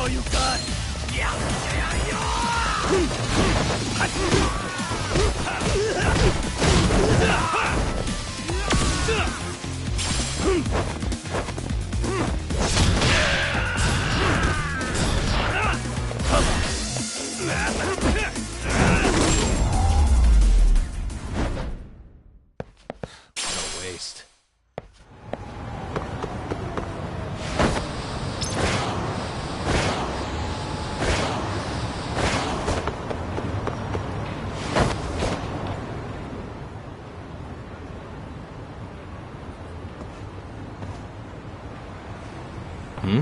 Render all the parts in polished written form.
all you got? No waste. Hmm?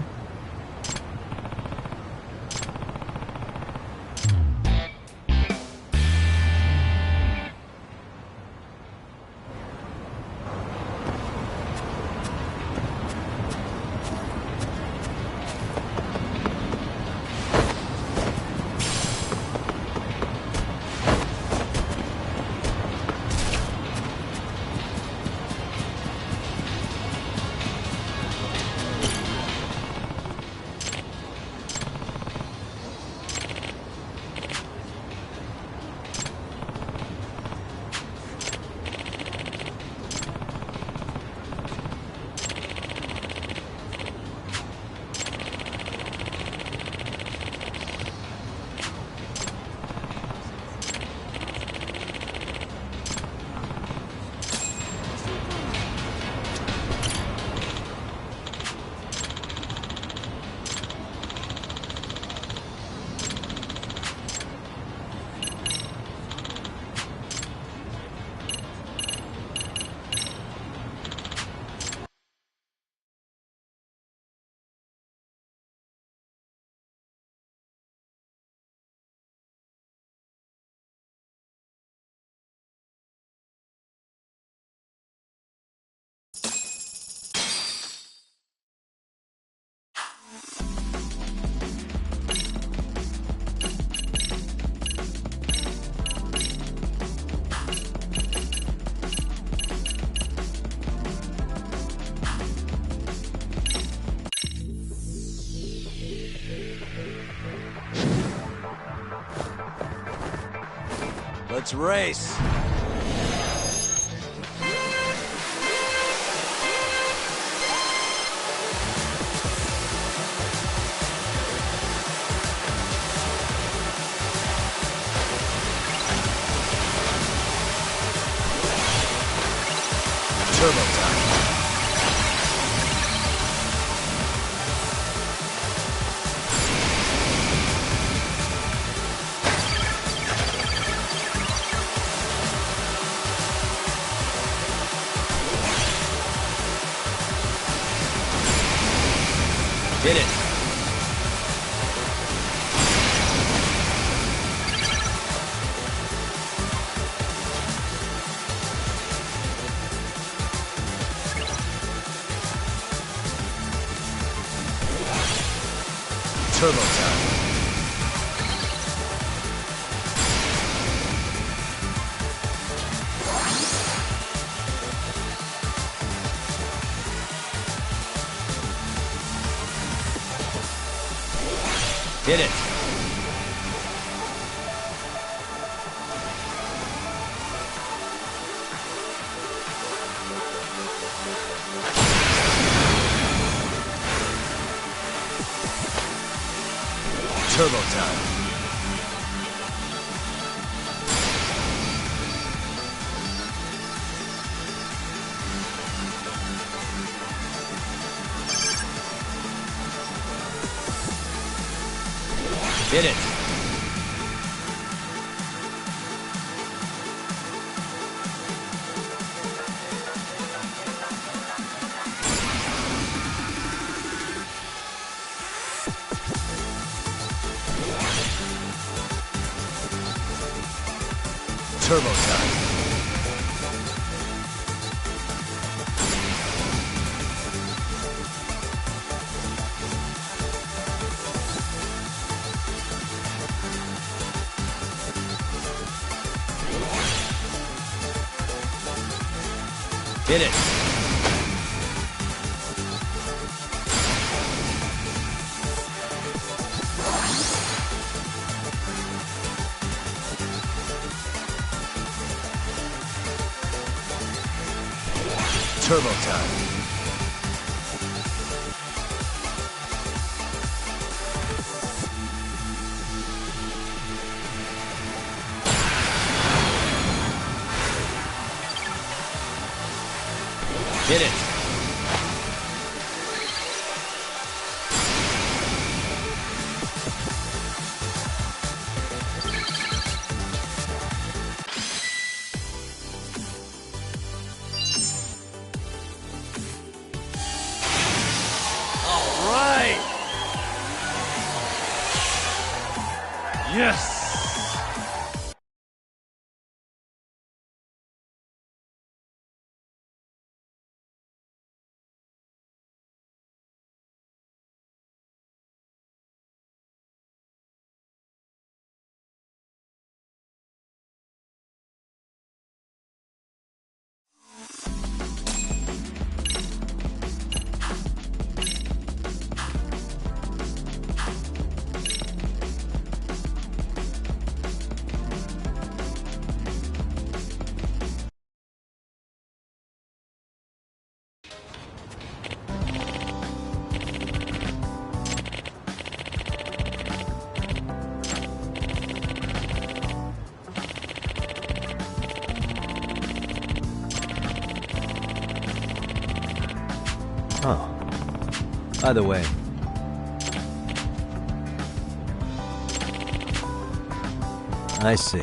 Let's race. Turbo time. Hit it. Turbo time. Hit it. Turbo time. Hit it. Turbo time. Hit it. Turbo time. Hit it. All right. Yes. Oh. By the way, I see.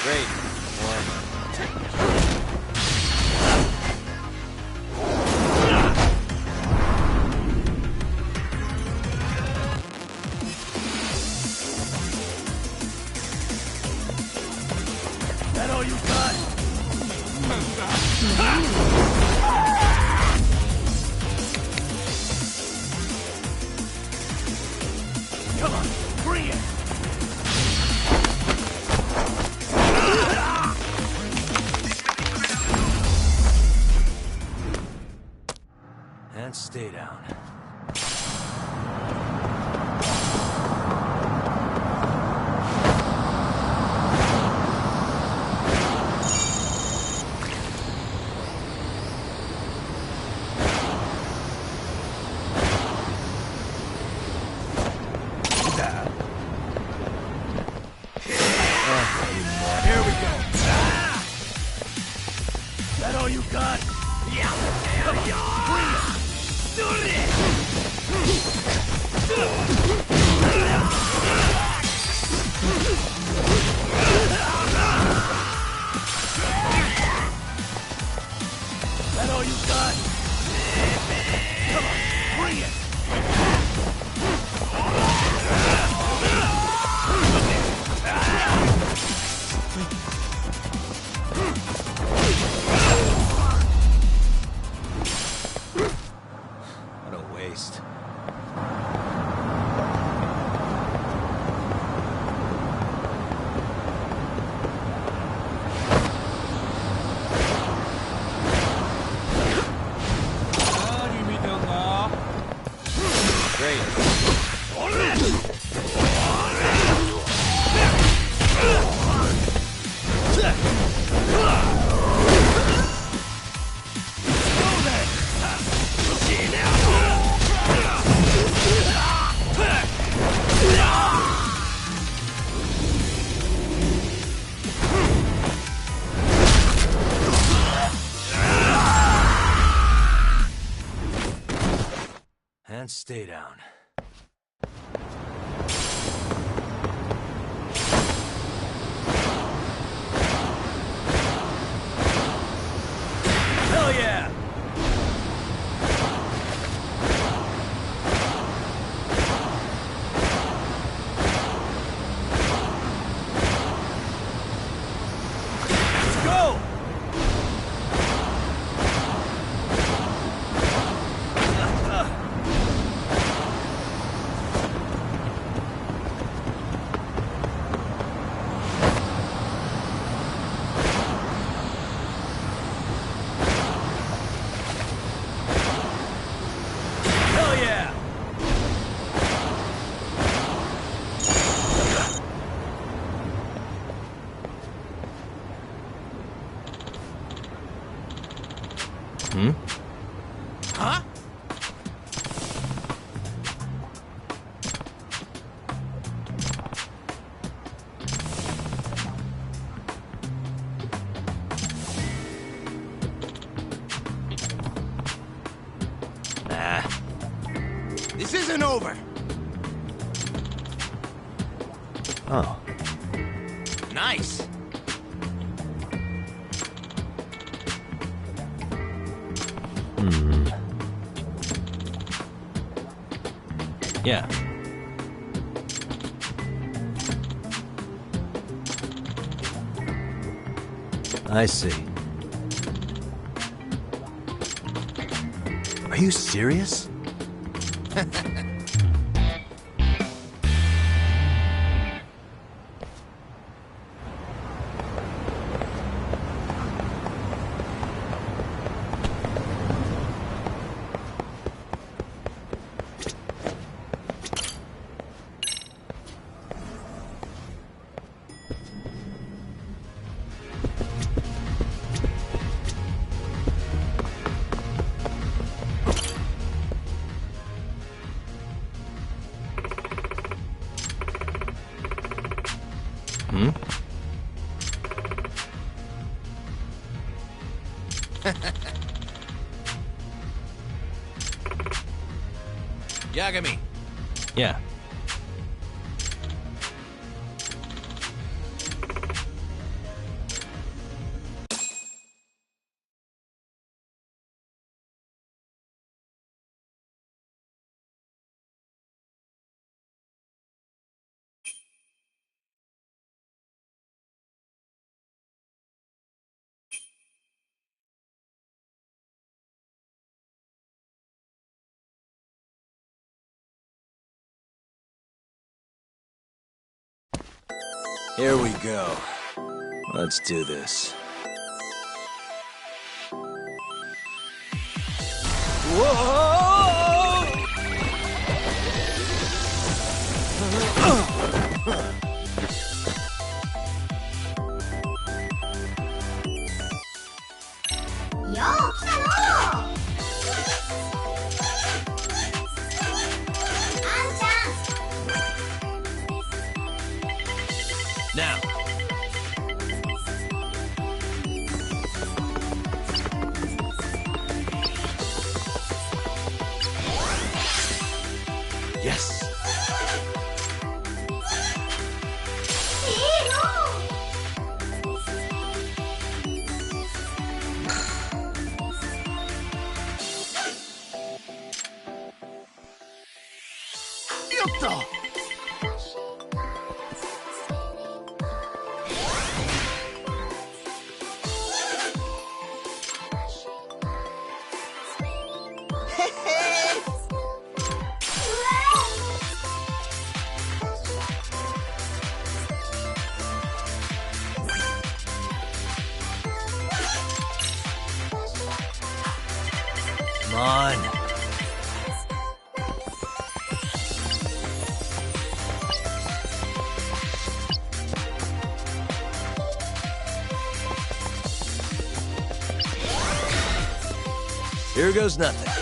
Great. That all you got? Come on, bring it! And stay down. Here we go. That all you got? Yeah. Come on, bring it. That all you got? Come on, bring it. What a waste. Great. and stay down. Hell yeah! Let's go! Hell yeah! Hmm? Huh? Nah. This isn't over! Oh. Nice! Hmm. Yeah. I see. Are you serious? Hmm? Yagami! Yeah. Here we go. Let's do this. Whoa! Now. Yes. Yatta! Come on. Here goes nothing.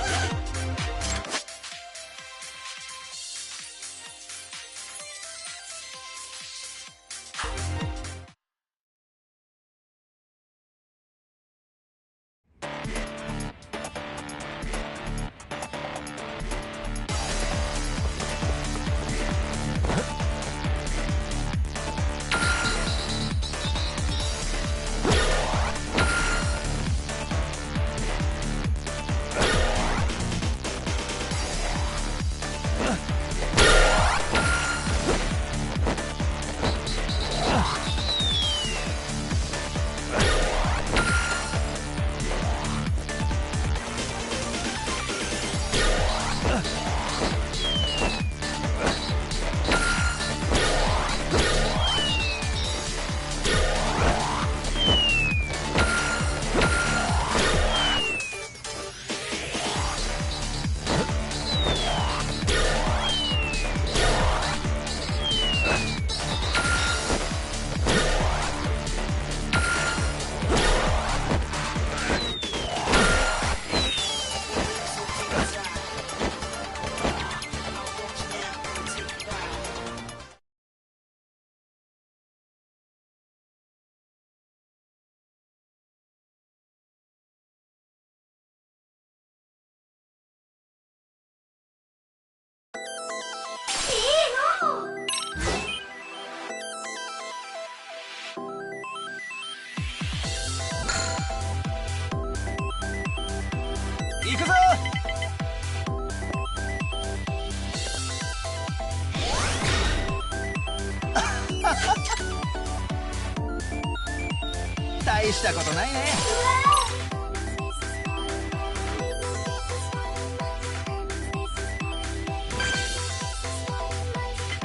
大したことないね。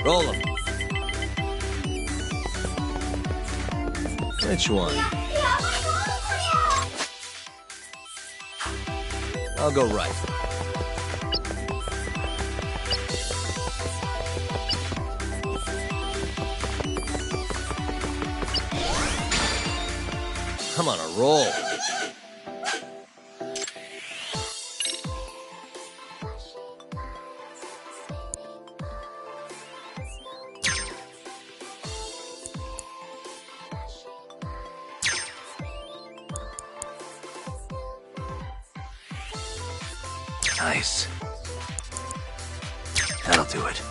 Roll them. Which one? I'll go right. I'm on a roll. Nice. That'll do it.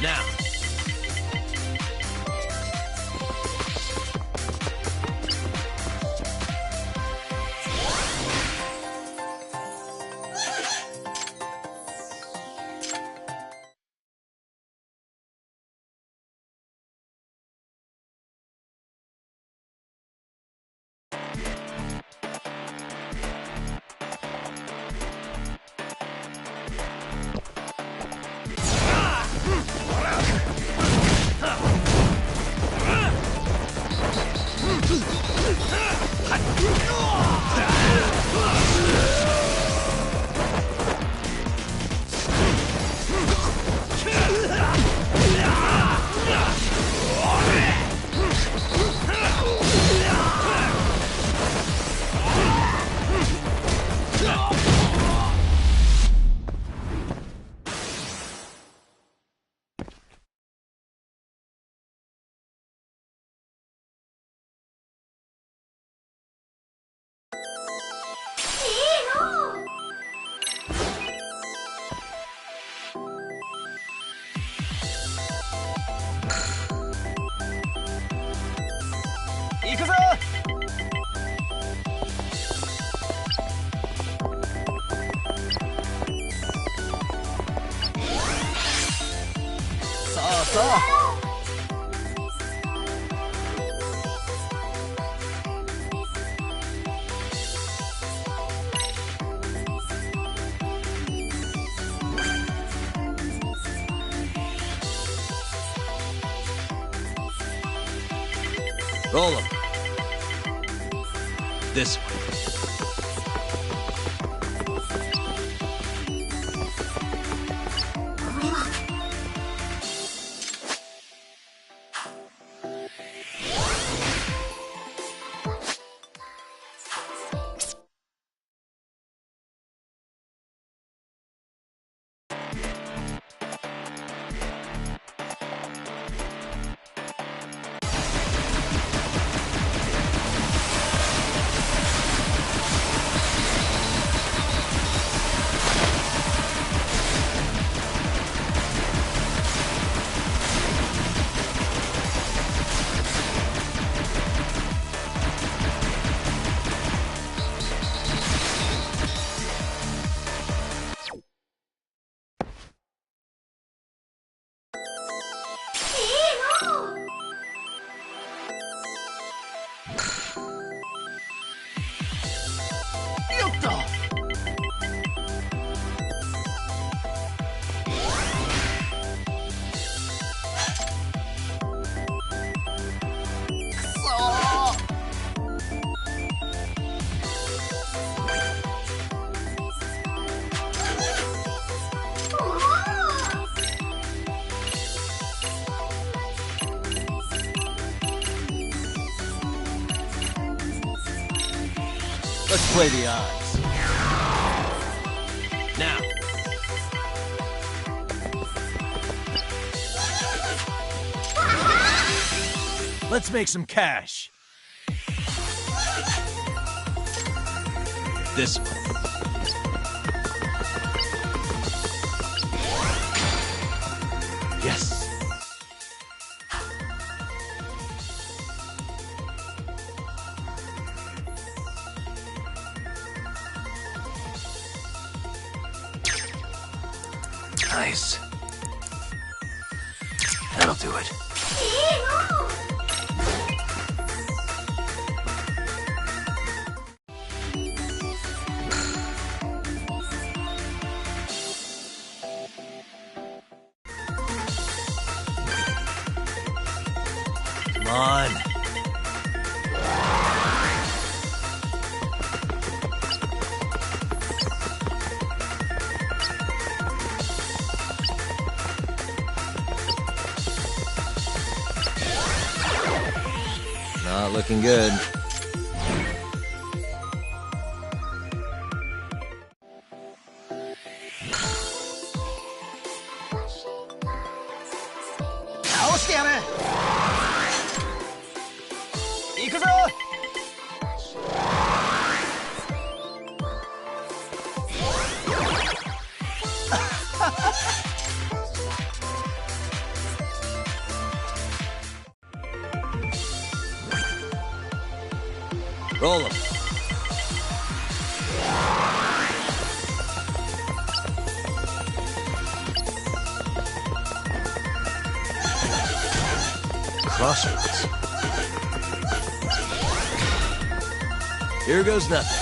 Now. Roll them. This way. Let's play the odds. Now. Let's make some cash. This one. Yes. Nice. That'll do it. Come on. Not looking good. Roll him. Crossroads. Here goes nothing.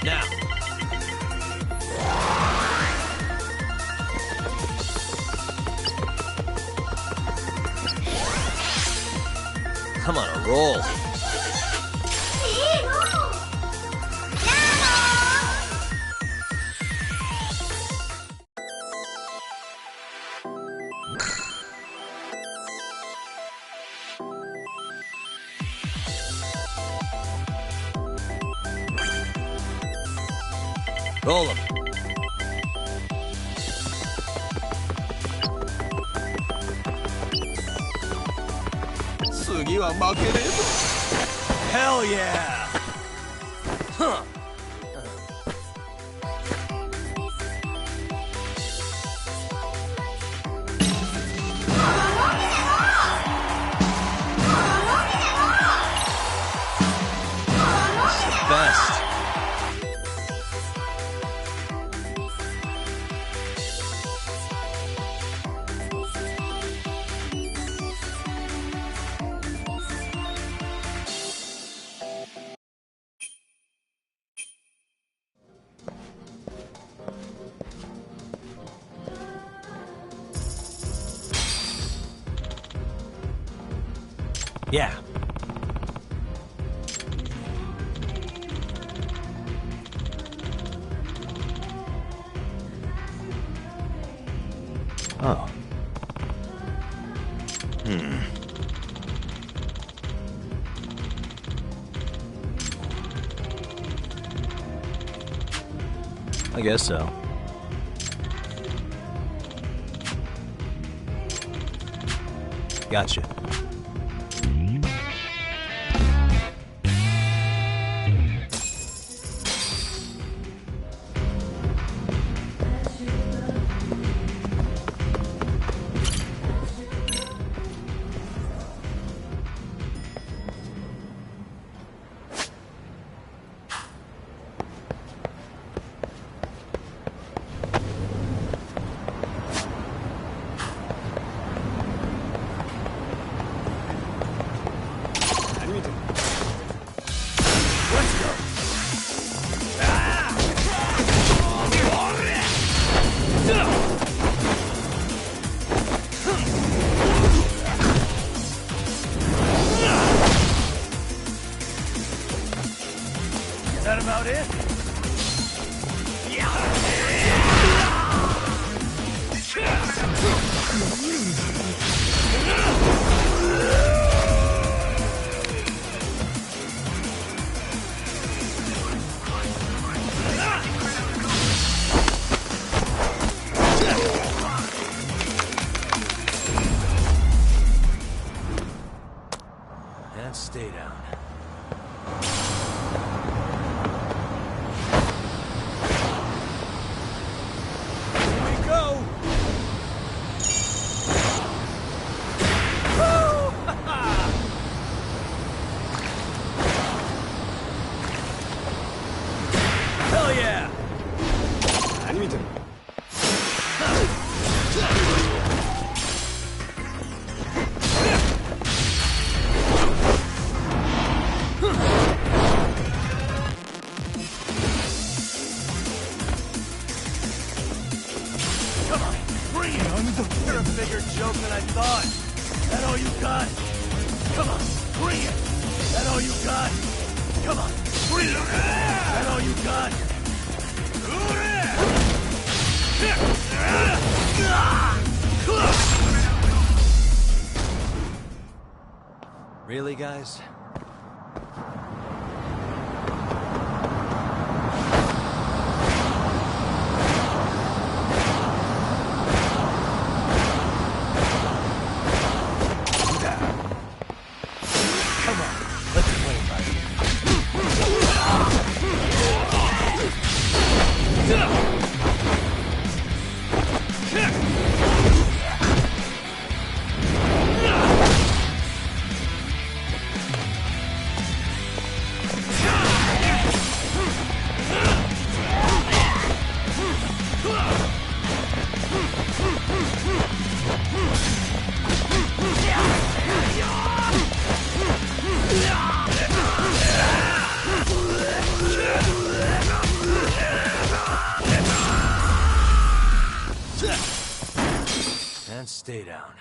Now. Come on, a roll. Roll him. Hell yeah! Huh. Best. Yeah. Oh. I guess so. Gotcha. Is that about it? And stay down. Hell yeah! Come on, bring it! You're a bigger joke than I thought. That all you got? Come on, bring it! That all you got? Come on, bring it! That all you got? Really, guys? Come on, let's play, buddy. And stay down.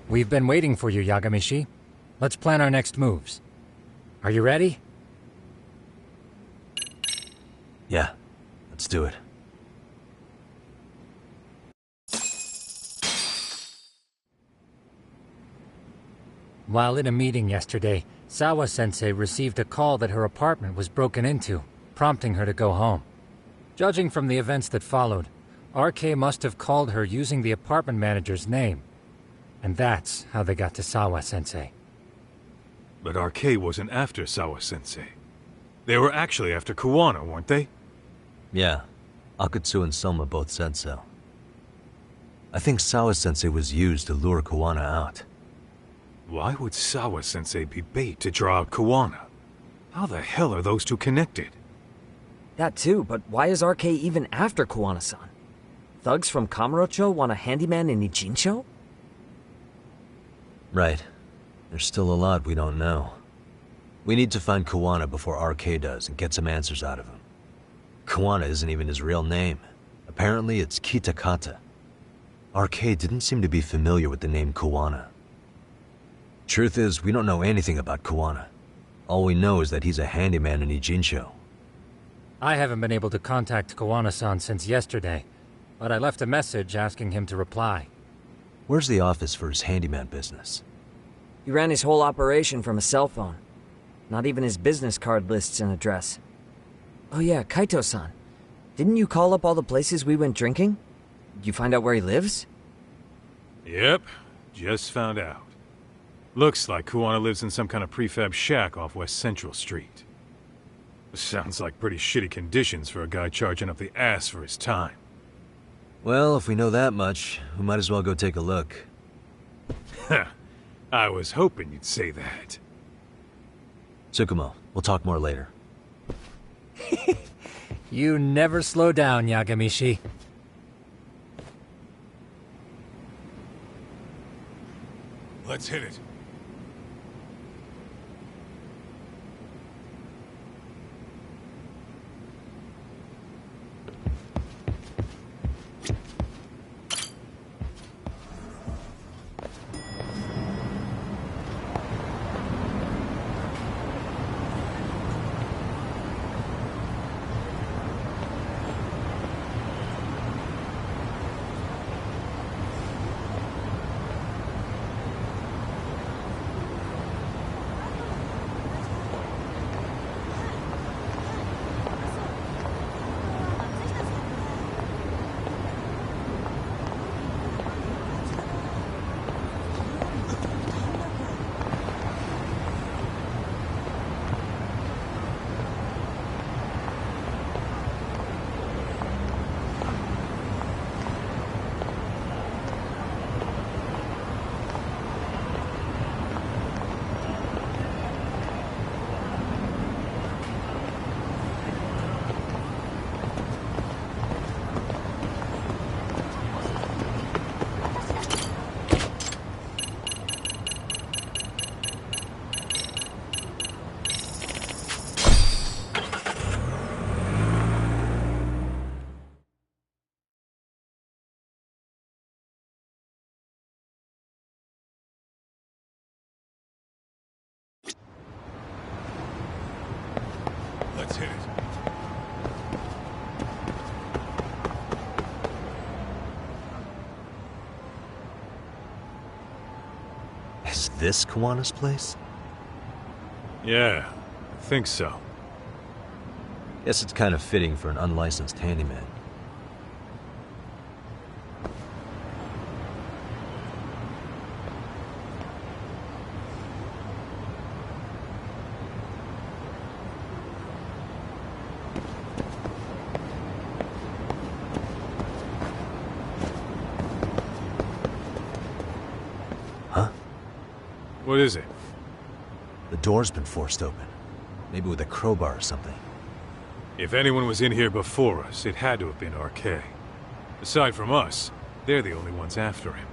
We've been waiting for you, Yagamishi. Let's plan our next moves. Are you ready? Yeah, let's do it. While in a meeting yesterday, Sawa-sensei received a call that her apartment was broken into, prompting her to go home. Judging from the events that followed, RK must have called her using the apartment manager's name. And that's how they got to Sawa-sensei. But RK wasn't after Sawa-sensei. They were actually after Kuwana, weren't they? Yeah, Akutsu and Soma both said so. I think Sawa-sensei was used to lure Kuwana out. Why would Sawa-sensei be bait to draw out Kuwana? How the hell are those two connected? That too, but why is RK even after Kuwana-san? Thugs from Kamurocho want a handyman in Ijincho? Right. There's still a lot we don't know. We need to find Kuwana before RK does and get some answers out of him. Kuwana isn't even his real name. Apparently it's Kitakata. RK didn't seem to be familiar with the name Kuwana. Truth is, we don't know anything about Kuwana. All we know is that he's a handyman in Ijincho. I haven't been able to contact Kuwana-san since yesterday, but I left a message asking him to reply. Where's the office for his handyman business? He ran his whole operation from a cell phone. Not even his business card lists an address. Oh yeah, Kaito-san. Didn't you call up all the places we went drinking? Did you find out where he lives? Yep, just found out. Looks like Kuwana lives in some kind of prefab shack off West Central Street. Sounds like pretty shitty conditions for a guy charging up the ass for his time. Well, if we know that much, we might as well go take a look. I was hoping you'd say that. Tsukumo, we'll talk more later. You never slow down, Yagamishi. Let's hit it. Let's hit it. Is this Kuwana's place? Yeah, I think so. Guess it's kind of fitting for an unlicensed handyman. Huh? What is it? The door's been forced open. Maybe with a crowbar or something. If anyone was in here before us, it had to have been RK. Aside from us, they're the only ones after him.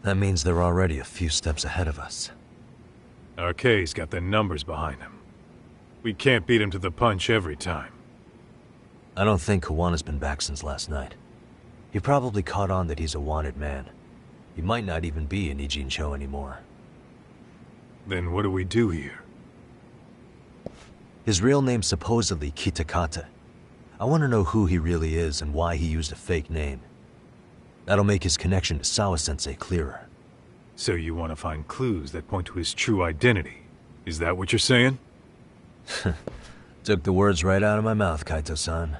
That means they're already a few steps ahead of us. RK's got the numbers behind him. We can't beat him to the punch every time. I don't think Kawana's been back since last night. He probably caught on that he's a wanted man. He might not even be in Ijincho anymore. Then what do we do here? His real name's supposedly Kitakata. I want to know who he really is and why he used a fake name. That'll make his connection to Sawa-sensei clearer. So you want to find clues that point to his true identity? Is that what you're saying? Took the words right out of my mouth, Kaito-san.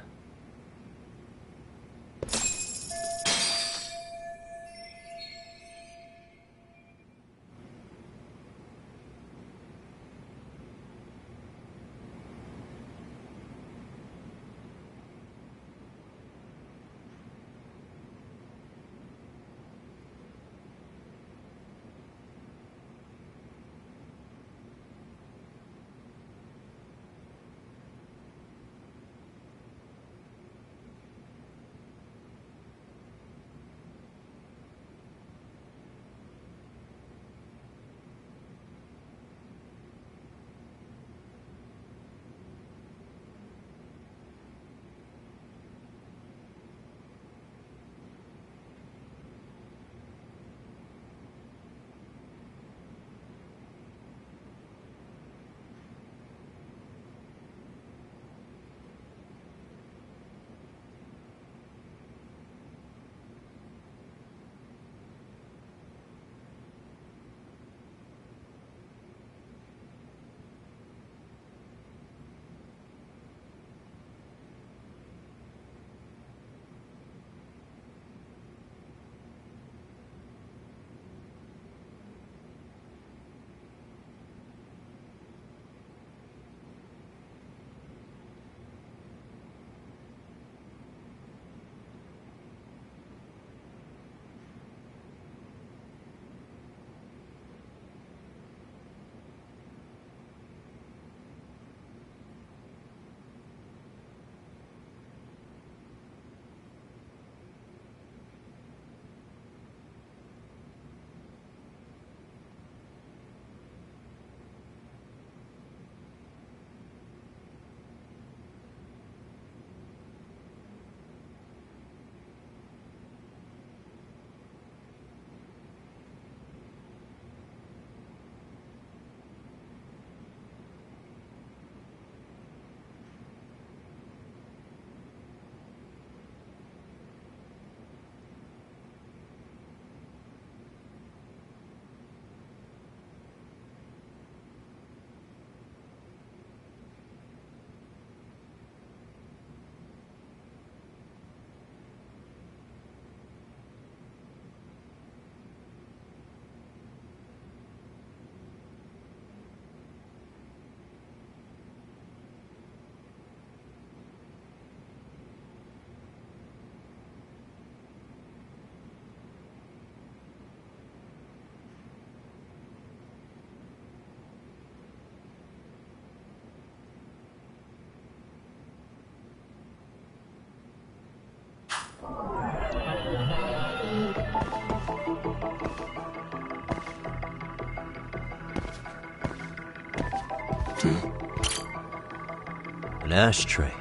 An ashtray.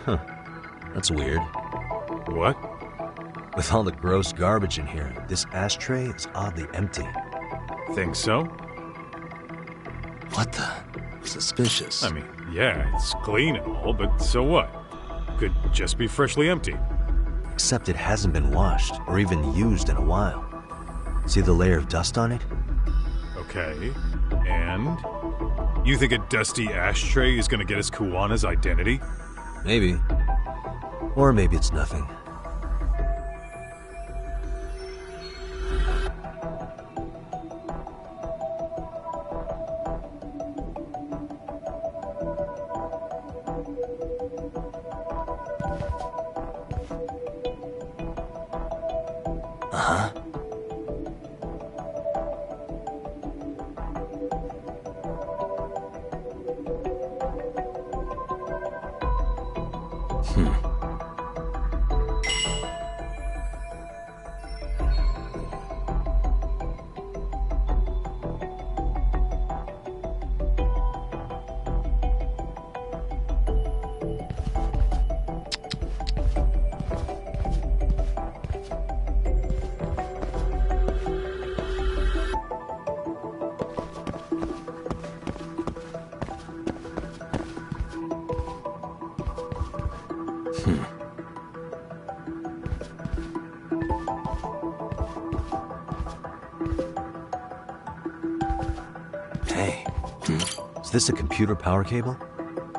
Huh. That's weird. What? With all the gross garbage in here, this ashtray is oddly empty. Think so? What the? Suspicious. I mean, yeah, it's clean and all, but so what? Could just be freshly empty. Except it hasn't been washed or even used in a while. See the layer of dust on it? Okay, and? You think a dusty ashtray is gonna get us Kuwana's identity? Maybe. Or maybe it's nothing. Uh-huh. Hey, is this a computer power cable?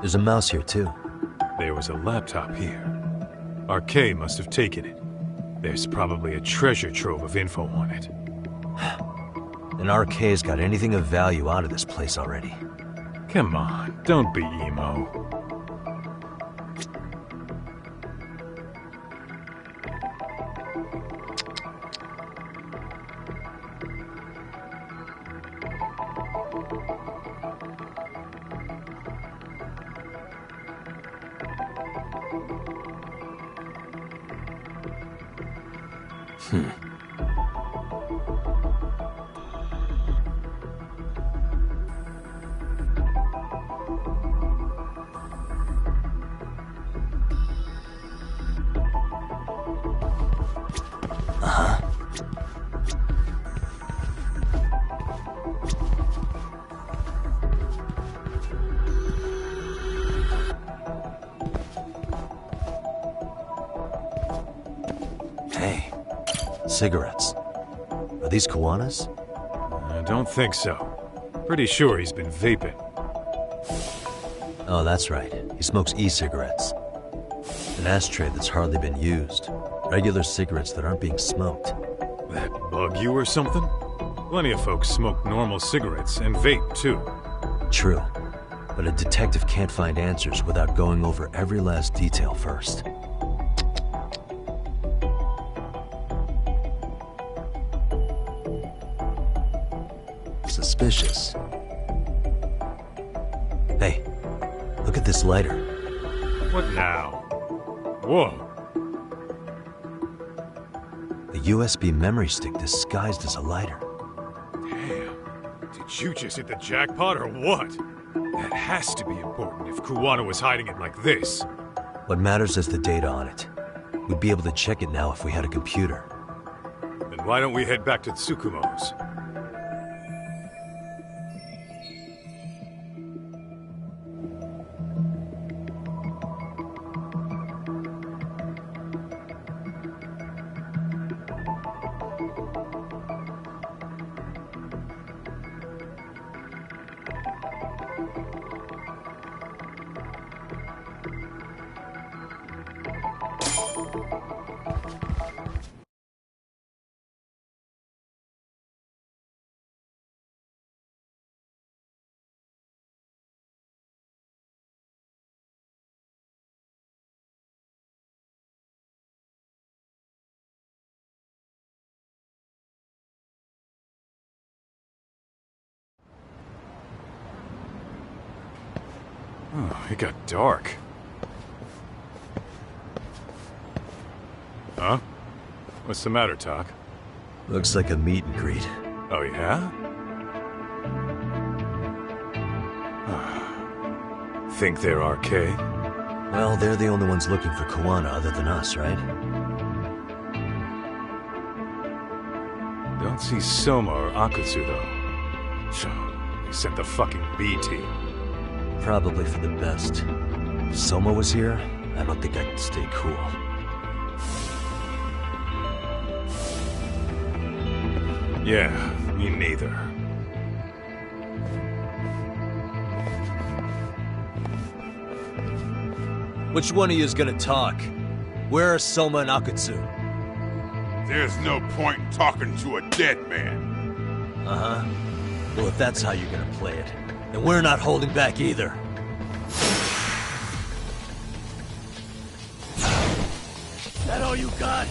There's a mouse here, too. There was a laptop here. RK must have taken it. There's probably a treasure trove of info on it. And RK's got anything of value out of this place already. Come on, don't be emo. Hey, cigarettes. Are these Kuwana's? I don't think so. Pretty sure he's been vaping. Oh, that's right. He smokes e-cigarettes. An ashtray that's hardly been used. Regular cigarettes that aren't being smoked. That bug you or something? Plenty of folks smoke normal cigarettes and vape, too. True. But a detective can't find answers without going over every last detail first. Suspicious. Hey, look at this lighter. What now? Whoa. A USB memory stick disguised as a lighter. Damn. Did you just hit the jackpot or what? That has to be important if Kuwana was hiding it like this. What matters is the data on it. We'd be able to check it now if we had a computer. Then why don't we head back to Tsukumo's? Oh, it got dark. Huh? What's the matter, Talk? Looks like a meet and greet. Oh, yeah? Think they're RK? Well, they're the only ones looking for Kuwana other than us, right? Don't see Soma or Akutsu, though. So, they sent the fucking B team. Probably for the best. If Soma was here, I don't think I could stay cool. Yeah, me neither. Which one of you is gonna talk? Where are Soma and Akutsu? There's no point in talking to a dead man. Uh-huh. Well, if that's how you're gonna play it, then we're not holding back either. That all you got?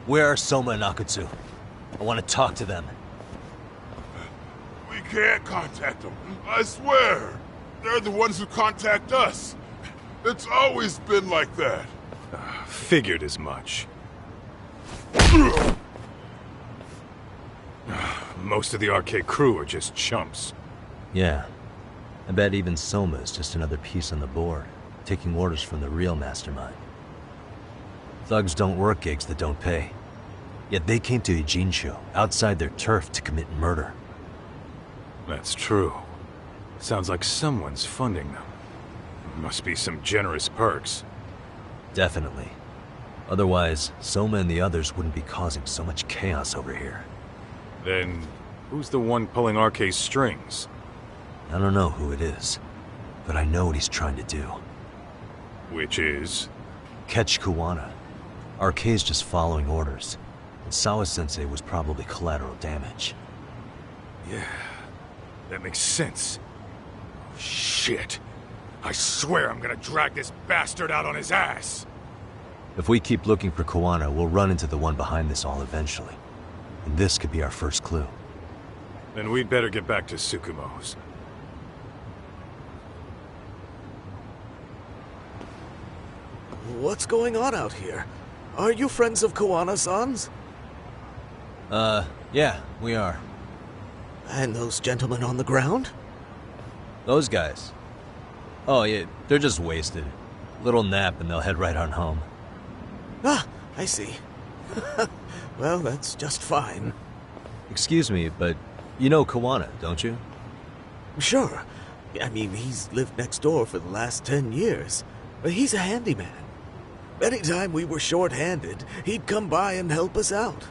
Where are Soma and Akutsu? I want to talk to them. We can't contact them. I swear. They're the ones who contact us. It's always been like that. Figured as much. Most of the arcade crew are just chumps. Yeah. I bet even Soma is just another piece on the board, taking orders from the real mastermind. Thugs don't work gigs that don't pay. Yet they came to Ijincho, outside their turf, to commit murder. That's true. Sounds like someone's funding them. Must be some generous perks. Definitely. Otherwise, Soma and the others wouldn't be causing so much chaos over here. Then, who's the one pulling RK's strings? I don't know who it is, but I know what he's trying to do. Which is? Catch Kuwana. RK's just following orders, and Sawa-sensei was probably collateral damage. Yeah, that makes sense. Shit. I swear I'm gonna drag this bastard out on his ass! If we keep looking for Kuwana, we'll run into the one behind this all eventually. And this could be our first clue. Then we'd better get back to Tsukumo's. What's going on out here? Are you friends of Kuwana-san's? Yeah, we are. And those gentlemen on the ground? Those guys. Oh, yeah, they're just wasted. Little nap and they'll head right on home. Ah, I see. Well, that's just fine. Excuse me, but you know Kuwana, don't you? Sure. I mean, he's lived next door for the last 10 years. He's a handyman. Anytime we were short-handed, he'd come by and help us out.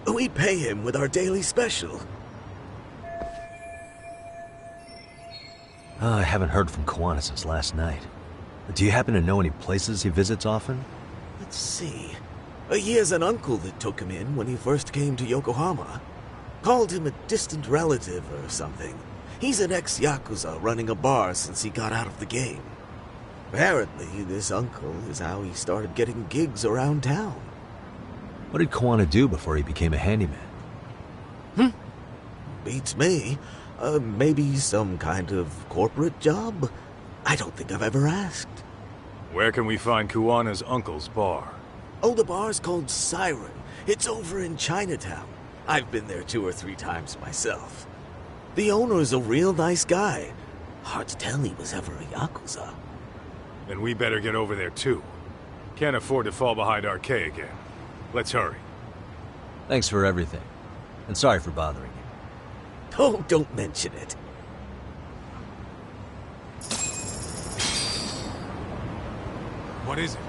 We'd pay him with our daily special. I haven't heard from Kuwana since last night. Do you happen to know any places he visits often? Let's see. He has an uncle that took him in when he first came to Yokohama. Called him a distant relative or something. He's an ex-Yakuza running a bar since he got out of the game. Apparently, this uncle is how he started getting gigs around town. What did Kuwana do before he became a handyman? Beats me. Maybe some kind of corporate job? I don't think I've ever asked. Where can we find Kuwana's uncle's bar? Oh, the bar's called Siren. It's over in Chinatown. I've been there 2 or 3 times myself. The owner's a real nice guy. Hard to tell he was ever a Yakuza. Then we better get over there too. Can't afford to fall behind RK again. Let's hurry. Thanks for everything. And sorry for bothering you. Oh, don't mention it. What is it?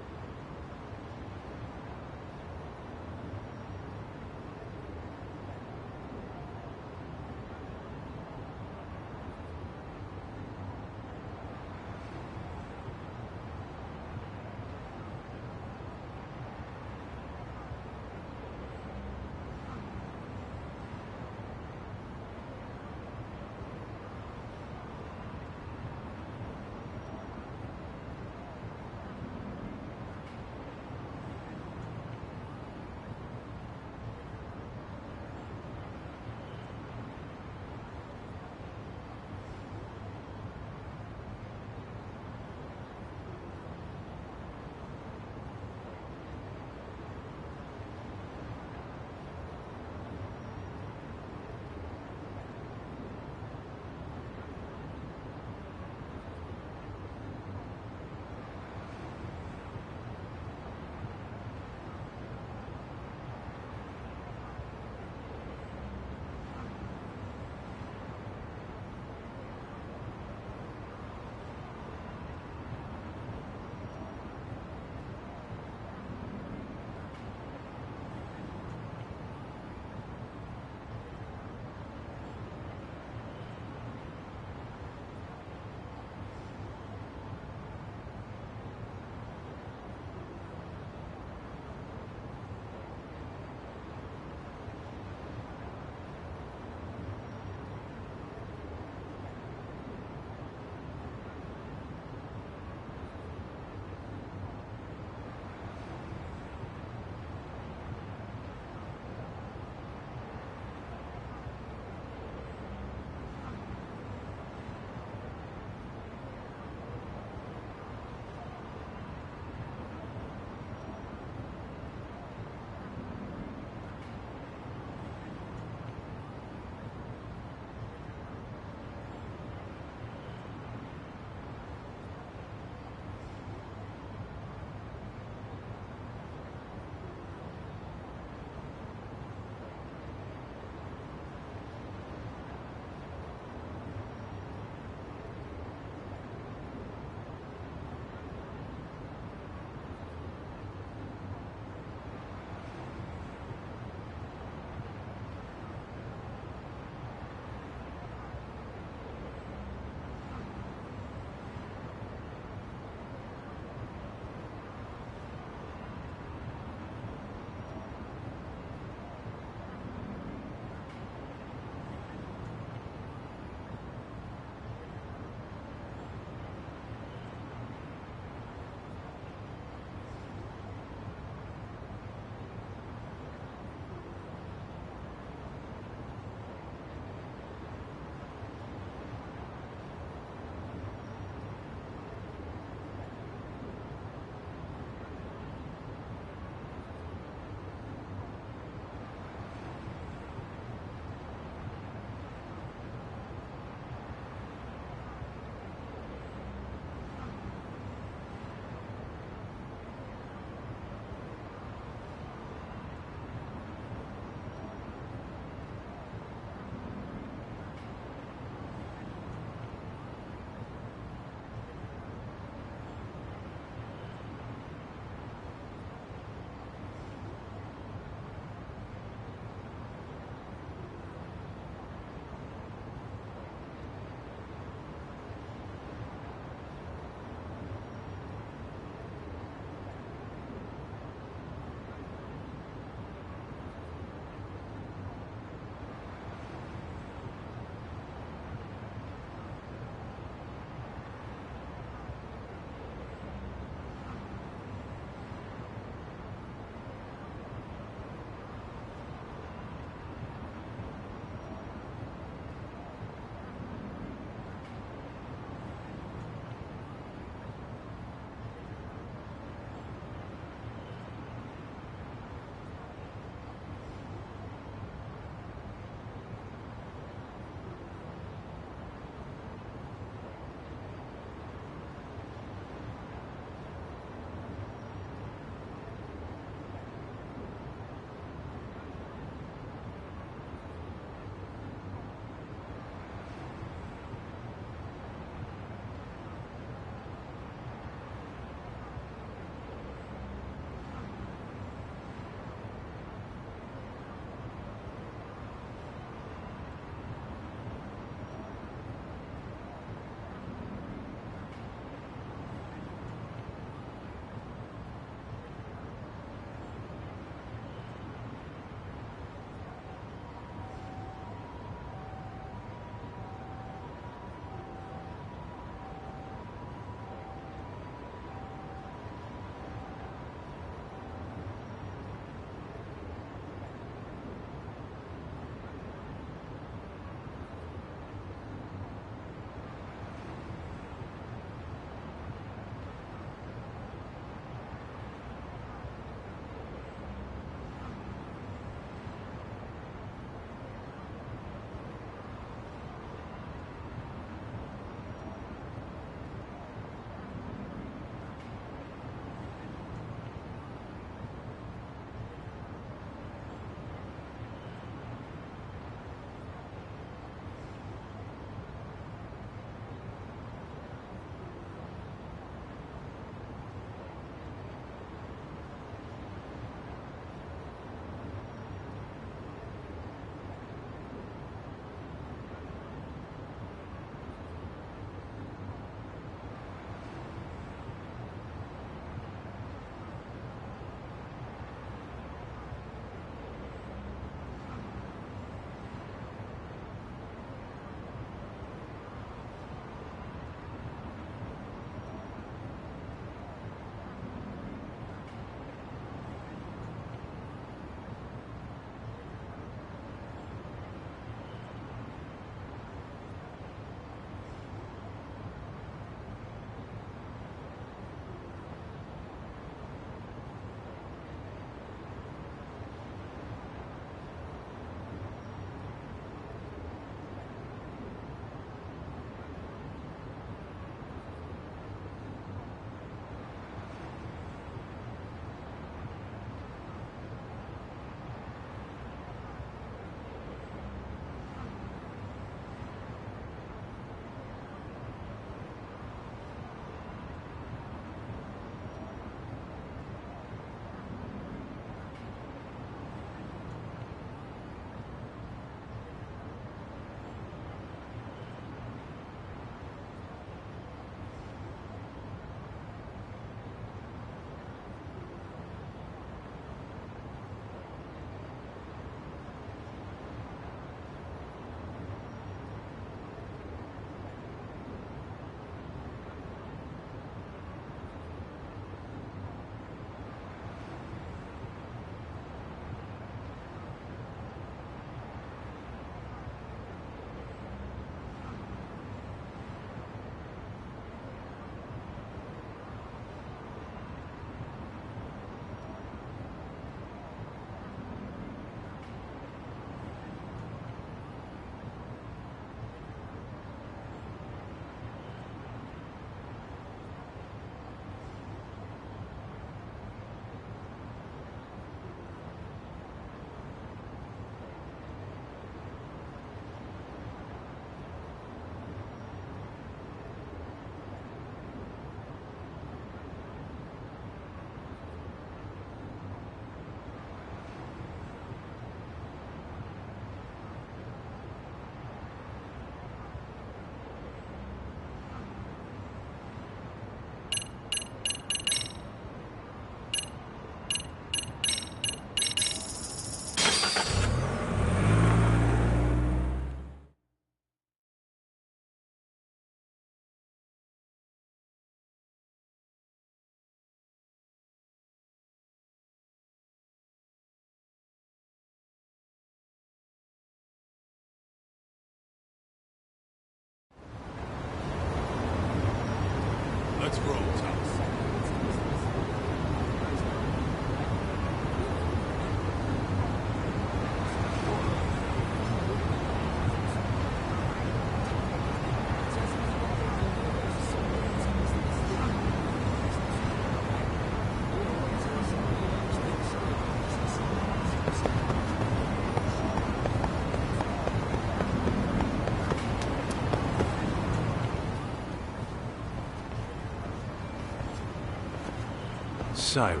Siren.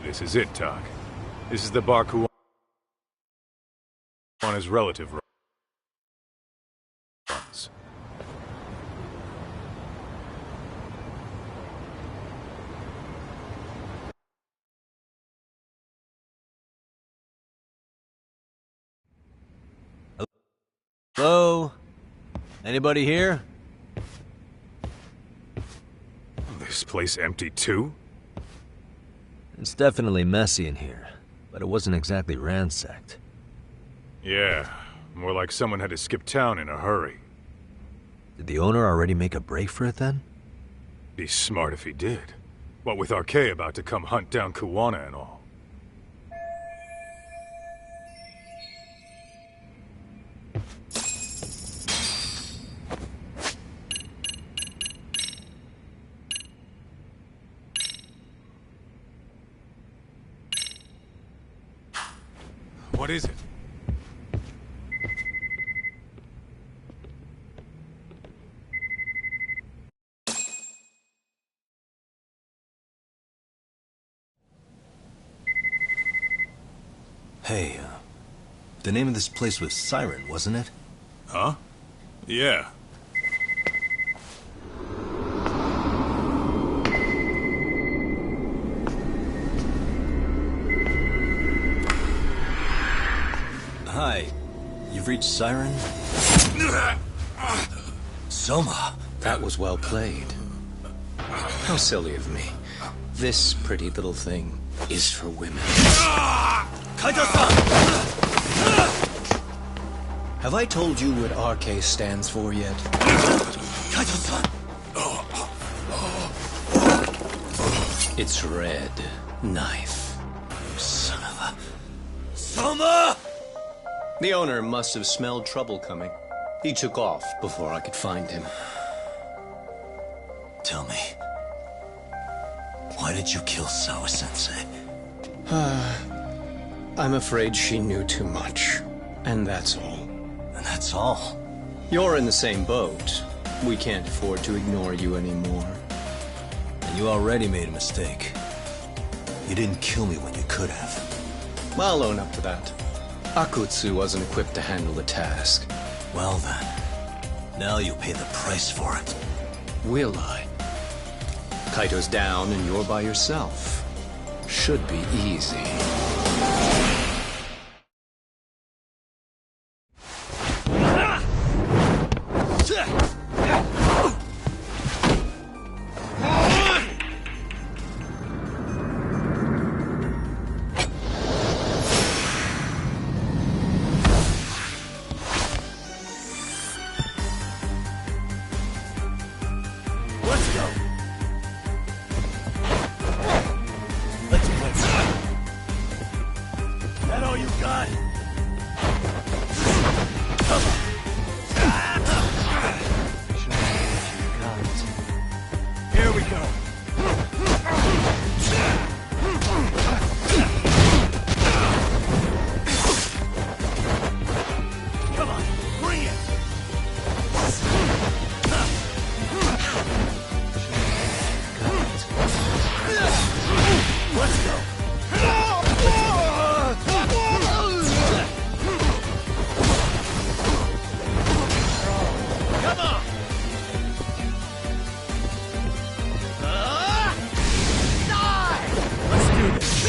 This is it, Doc. This is the bar Kuwana's relative runs. Hello? Anybody here? This place empty too? It's definitely messy in here, but it wasn't exactly ransacked. Yeah, more like someone had to skip town in a hurry. Did the owner already make a break for it then? Be smart if he did. What with RK about to come hunt down Kuwana and all. What is it? Hey, the name of this place was Siren, wasn't it? Huh? Yeah. Hi. You've reached Siren? Soma. That was well played. How silly of me. This pretty little thing is for women. Kaito-san! Have I told you what RK stands for yet? Kaito-san! It's Red Knife. Son of a... Soma! The owner must have smelled trouble coming. He took off before I could find him. Tell me, why did you kill Sawa-sensei? I'm afraid she knew too much. And that's all. And that's all? You're in the same boat. We can't afford to ignore you anymore. And you already made a mistake. You didn't kill me when you could have. I'll own up to that. Akutsu wasn't equipped to handle the task. Well then, now you'll pay the price for it. Will I? Kaito's down and you're by yourself. Should be easy. Let's go. Let's play. That all you got? Come on. Here we go. Come on, bring it. Let's go. Come on. Die. Let's do this.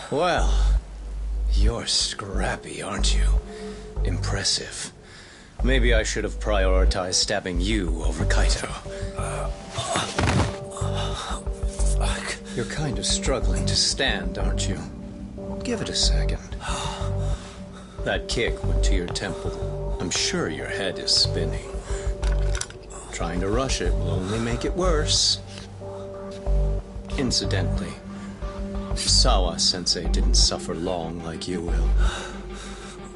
Well, you're scrappy, aren't you? Impressive. Maybe I should have prioritized stabbing you over Kaito. You're kind of struggling to stand, aren't you? Give it a second. That kick went to your temple. I'm sure your head is spinning. Trying to rush it will only make it worse. Incidentally, Sawa-sensei didn't suffer long like you will.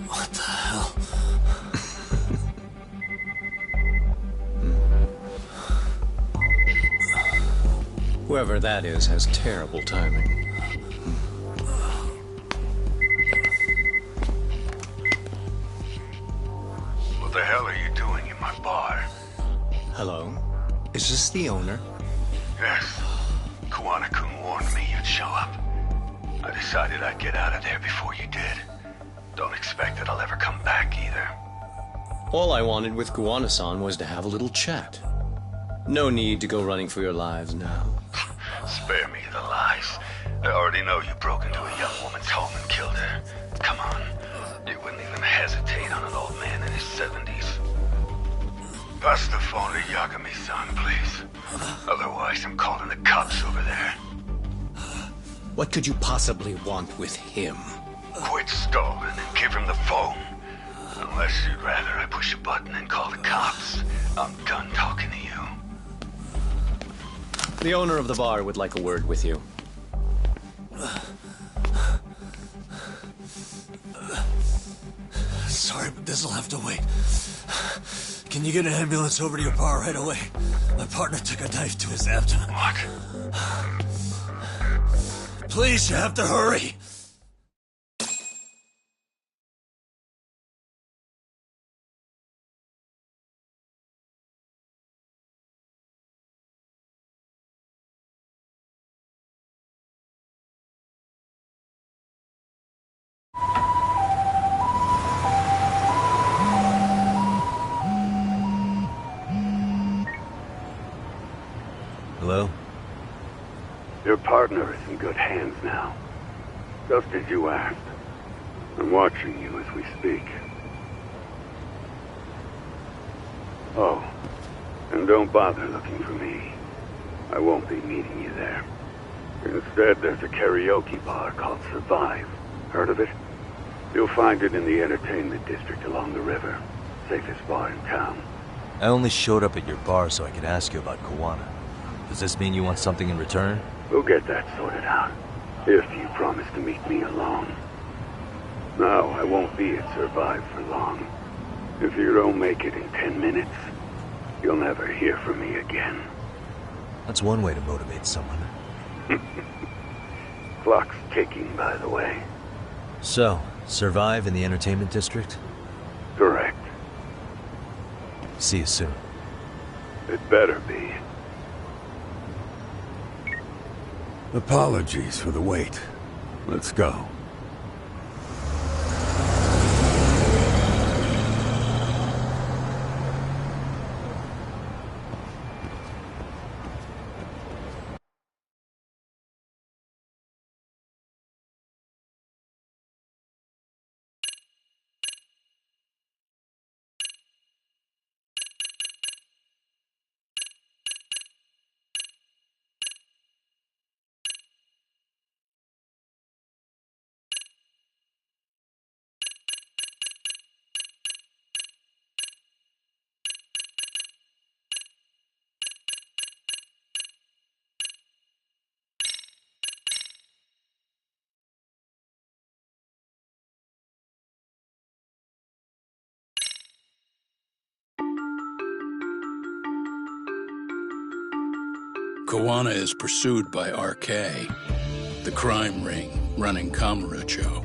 What the hell? Whoever that is has terrible timing. What the hell are you doing in my bar? Hello? Is this the owner? Yes. Kuwana-kun warned me you'd show up. I decided I'd get out of there before you did. Don't expect that I'll ever come back either. All I wanted with Kuwana-san was to have a little chat. No need to go running for your lives now. Spare me the lies. I already know you broke into a young woman's home and killed her. Come on. You wouldn't even hesitate on an old man in his 70s. Pass the phone to Yagami-san, please. Otherwise, I'm calling the cops over there. What could you possibly want with him? Quit stalling and give him the phone. Unless you'd rather I push a button and call the cops. I'm done talking to you. The owner of the bar would like a word with you. Sorry, but this'll have to wait. Can you get an ambulance over to your bar right away? My partner took a knife to his abdomen. What? Please, you have to hurry. Hello? Your partner is in good hands now. Just as you asked. I'm watching you as we speak. Oh, and don't bother looking for me. I won't be meeting you there. Instead, there's a karaoke bar called Survive. Heard of it? You'll find it in the entertainment district along the river. Safest bar in town. I only showed up at your bar so I could ask you about Kuwana. Does this mean you want something in return? We'll get that sorted out. If you promise to meet me alone. No, I won't be at Survive for long. If you don't make it in 10 minutes, you'll never hear from me again. That's one way to motivate someone. Clock's ticking, by the way. So, Survive in the entertainment district? Correct. See you soon. It better be. Apologies for the wait. Let's go. Kuwana is pursued by RK, the crime ring running Kamurocho.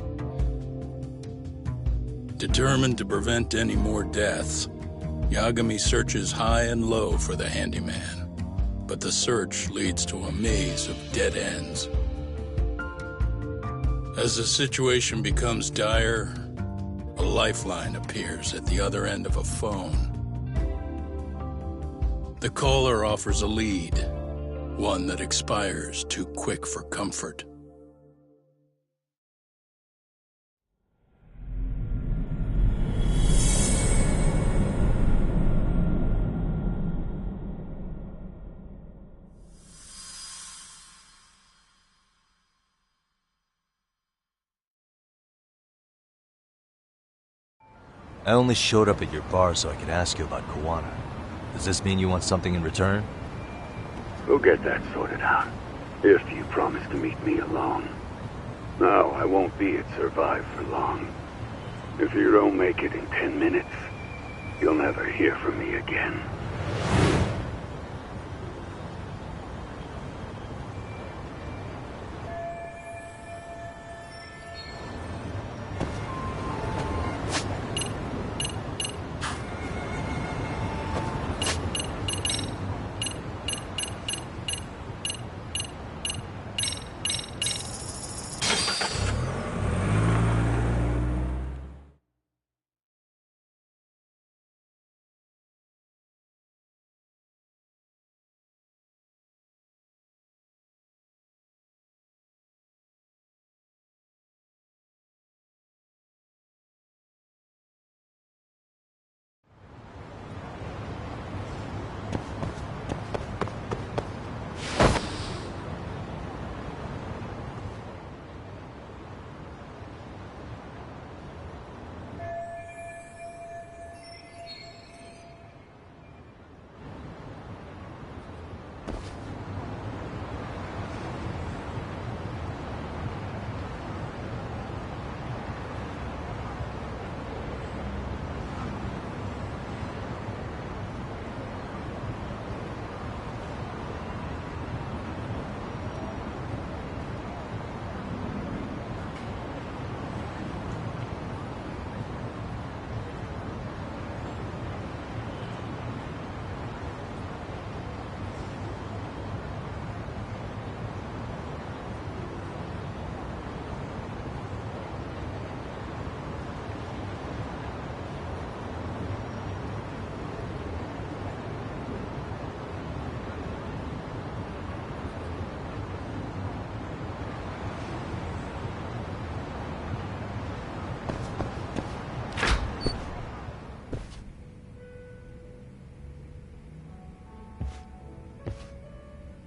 Determined to prevent any more deaths, Yagami searches high and low for the handyman, but the search leads to a maze of dead ends. As the situation becomes dire, a lifeline appears at the other end of a phone. The caller offers a lead, one that expires too quick for comfort. I only showed up at your bar so I could ask you about Kuwana. Does this mean you want something in return? We'll get that sorted out, if you promise to meet me alone. No, I won't be at Survive for long. If you don't make it in 10 minutes, you'll never hear from me again.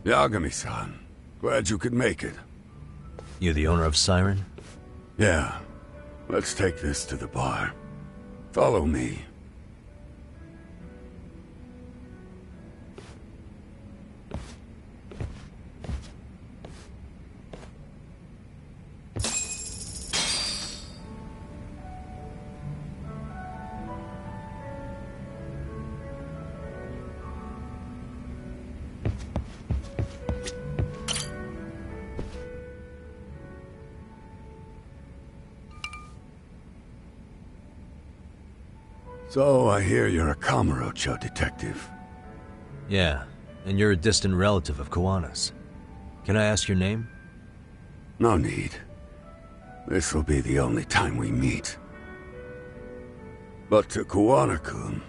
Yagami-san, glad you could make it. You the owner of Siren? Yeah. Let's take this to the bar. Follow me. So, I hear you're a Kamurocho detective. Yeah, and you're a distant relative of Kuwana's. Can I ask your name? No need. This'll be the only time we meet. But to Kuwana-kun,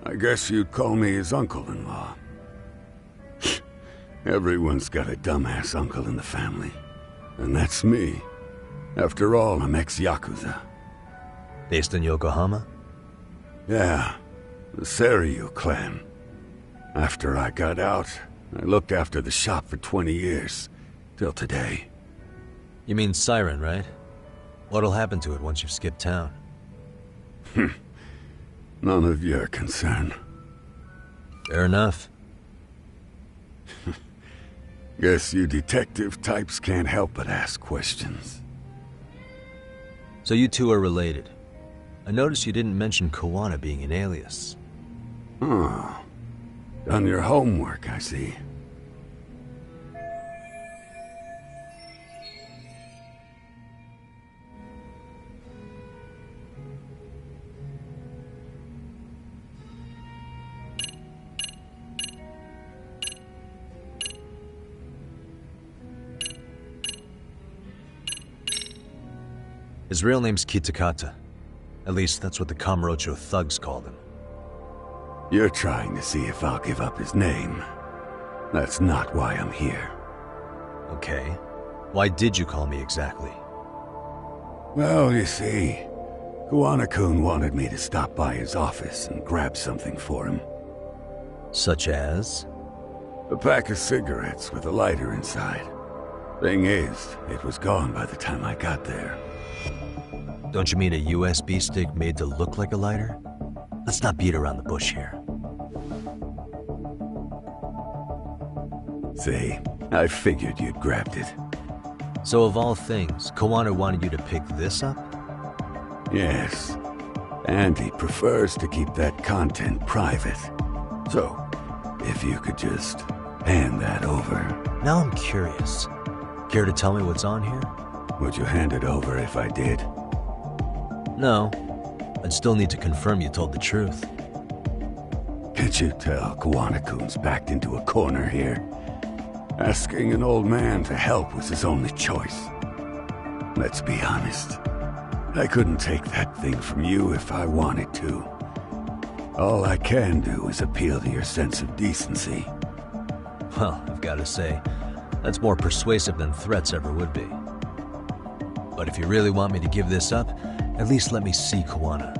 I guess you'd call me his uncle-in-law. Everyone's got a dumbass uncle in the family. And that's me. After all, I'm ex-Yakuza. Based in Yokohama? Yeah, the Seiryu clan. After I got out, I looked after the shop for 20 years. Till today. You mean Siren, right? What'll happen to it once you've skipped town? None of your concern. Fair enough. Guess you detective types can't help but ask questions. So you two are related. I noticed you didn't mention Kuwana being an alias. Oh. Done your homework, I see. His real name's Kitakata. At least that's what the Kamurocho thugs called him. You're trying to see if I'll give up his name. That's not why I'm here. Okay. Why did you call me exactly? Well, you see, Kuwana-kun wanted me to stop by his office and grab something for him. Such as? A pack of cigarettes with a lighter inside. Thing is, it was gone by the time I got there. Don't you mean a USB stick made to look like a lighter? Let's not beat around the bush here. See, I figured you'd grabbed it. So of all things, Kawana wanted you to pick this up? Yes. And he prefers to keep that content private. So, if you could just hand that over. Now I'm curious. Care to tell me what's on here? Would you hand it over if I did? No. I'd still need to confirm you told the truth. Can't you tell Kawana-kun's backed into a corner here? Asking an old man to help was his only choice. Let's be honest. I couldn't take that thing from you if I wanted to. All I can do is appeal to your sense of decency. Well, I've got to say, that's more persuasive than threats ever would be. But if you really want me to give this up, at least let me see Kawana.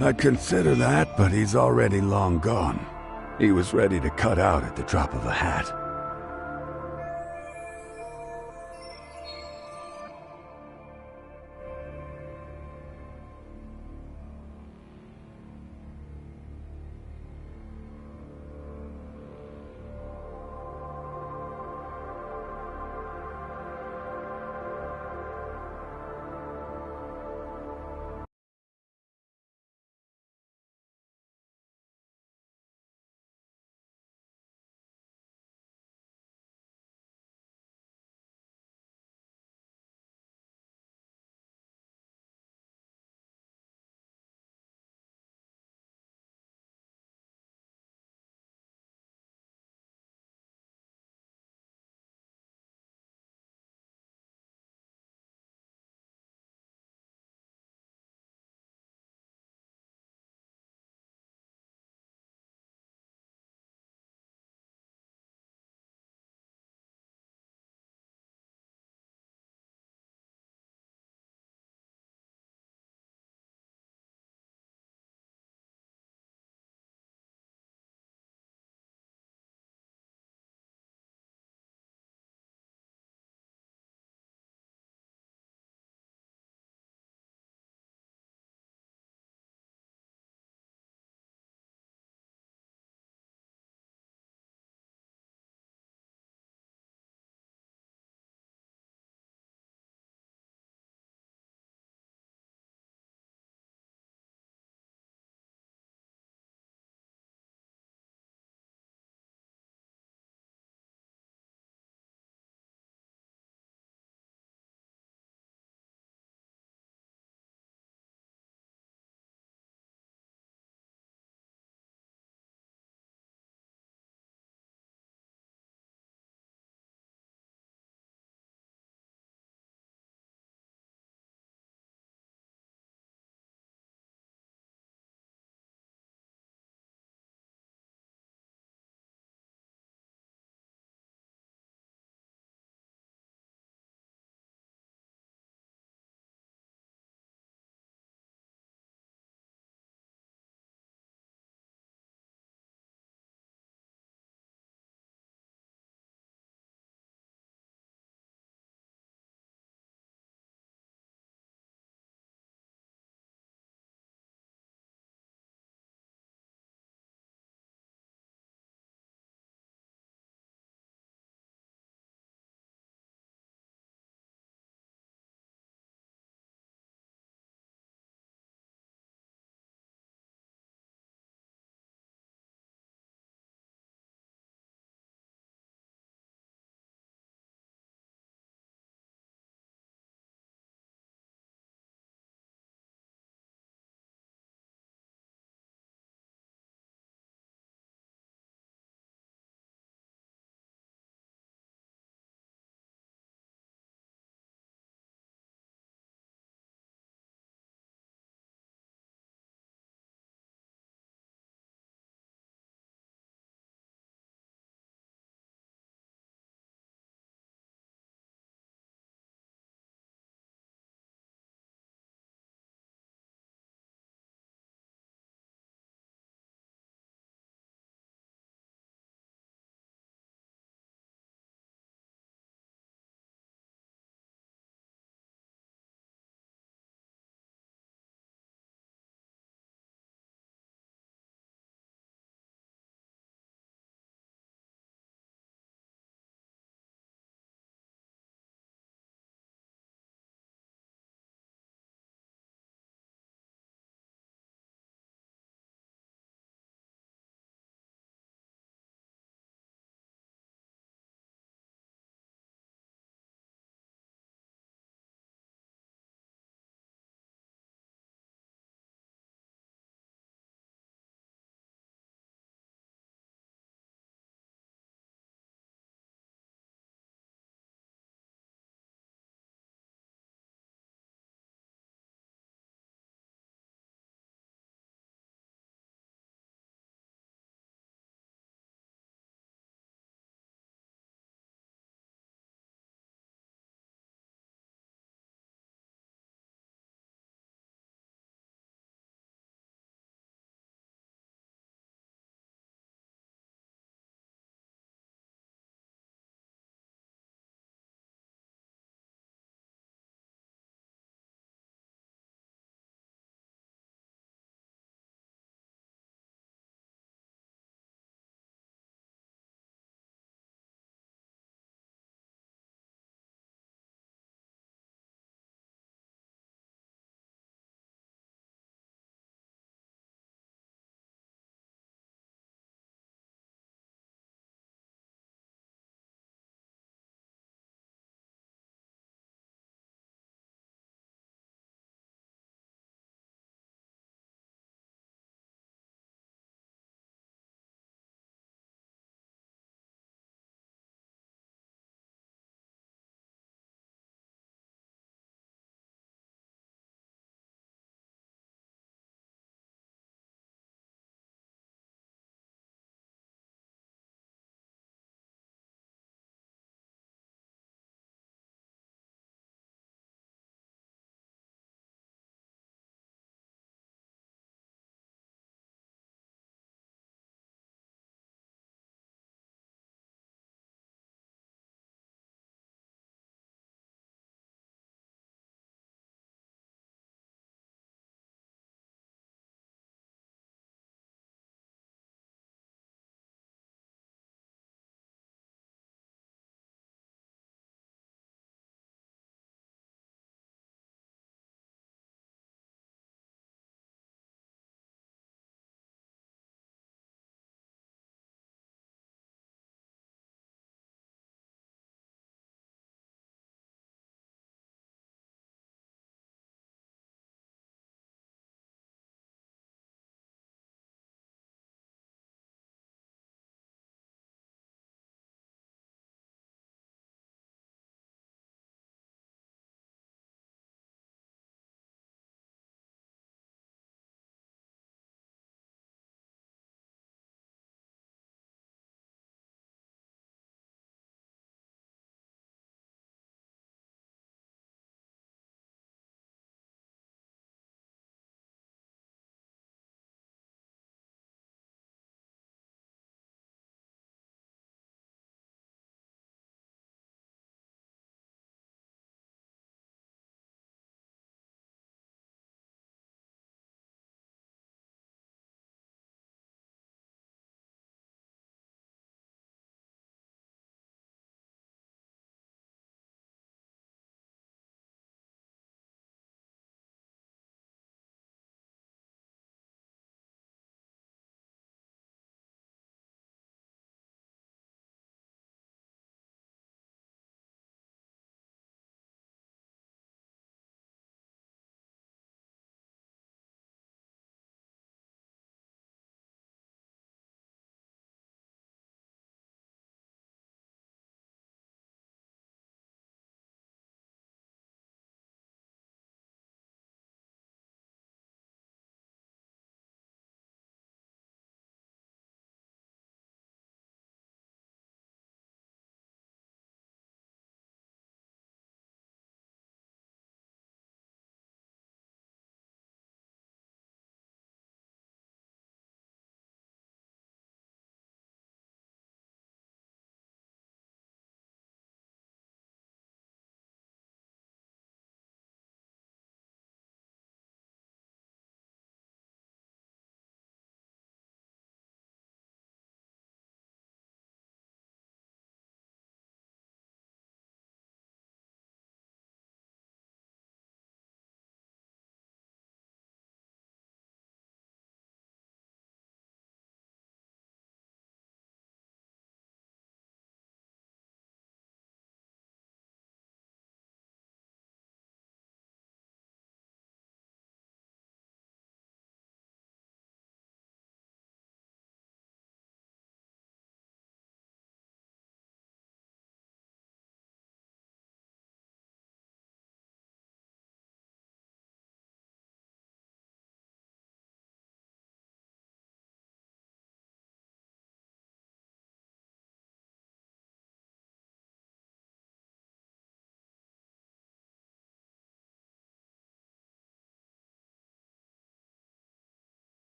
I'd consider that, but he's already long gone. He was ready to cut out at the drop of a hat.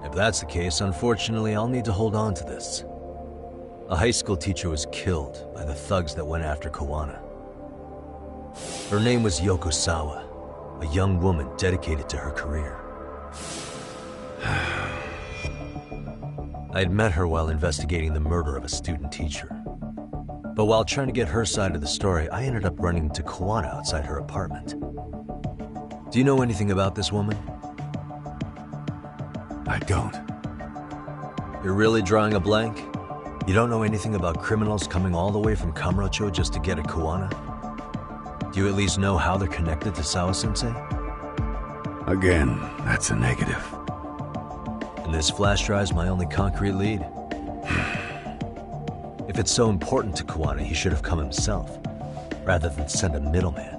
If that's the case, unfortunately, I'll need to hold on to this. A high school teacher was killed by the thugs that went after Kuwana. Her name was Yoko Sawa, a young woman dedicated to her career. I had met her while investigating the murder of a student teacher. But while trying to get her side of the story, I ended up running into Kuwana outside her apartment. Do you know anything about this woman? I don't. You're really drawing a blank? You don't know anything about criminals coming all the way from Kamurocho just to get at Kuwana? Do you at least know how they're connected to Sawa-sensei? Again, that's a negative. And this flash drive's my only concrete lead. If it's so important to Kuwana, he should have come himself, rather than send a middleman.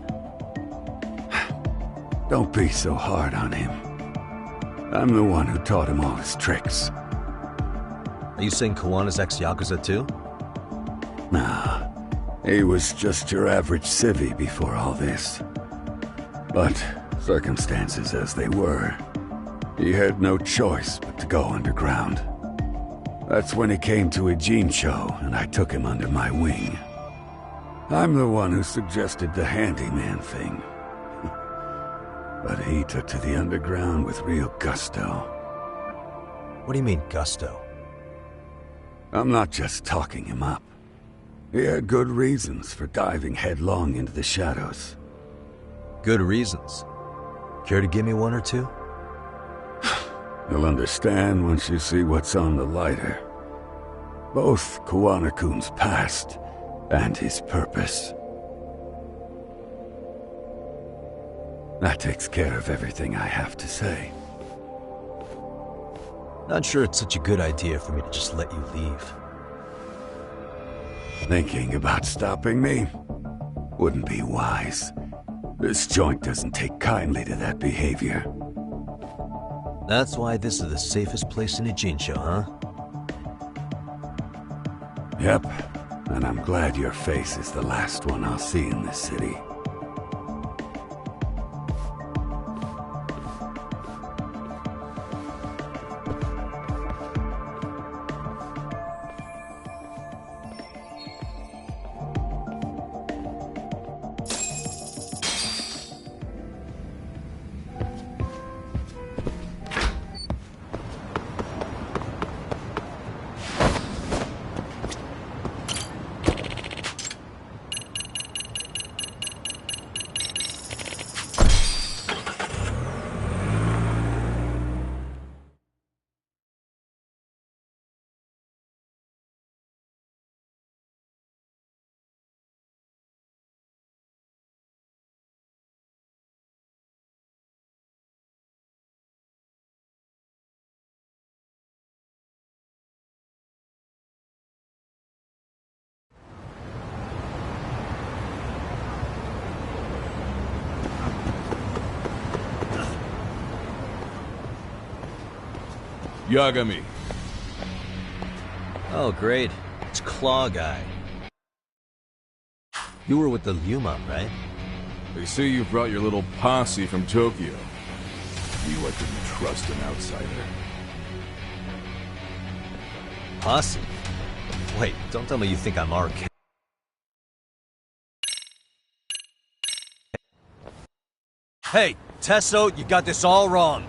Don't be so hard on him. I'm the one who taught him all his tricks. Are you saying Kuwana's ex-Yakuza too? Nah, he was just your average civvy before all this. But, circumstances as they were, he had no choice but to go underground. That's when he came to Ijincho, and I took him under my wing. I'm the one who suggested the handyman thing. But he took to the underground with real gusto. What do you mean, gusto? I'm not just talking him up. He had good reasons for diving headlong into the shadows. Good reasons? Care to give me one or two? You'll understand once you see what's on the lighter. Both Kuwana-kun's past and his purpose. That takes care of everything I have to say. Not sure it's such a good idea for me to just let you leave. Thinking about stopping me? Wouldn't be wise. This joint doesn't take kindly to that behavior. That's why this is the safest place in Ijincho, huh? Yep, and I'm glad your face is the last one I'll see in this city. Yagami. Oh, great. It's Claw Guy. You were with the Yuma, right? They say you brought your little posse from Tokyo. You I couldn't trust an outsider. Posse? Wait, don't tell me you think I'm RK. Hey, Tesso, you got this all wrong.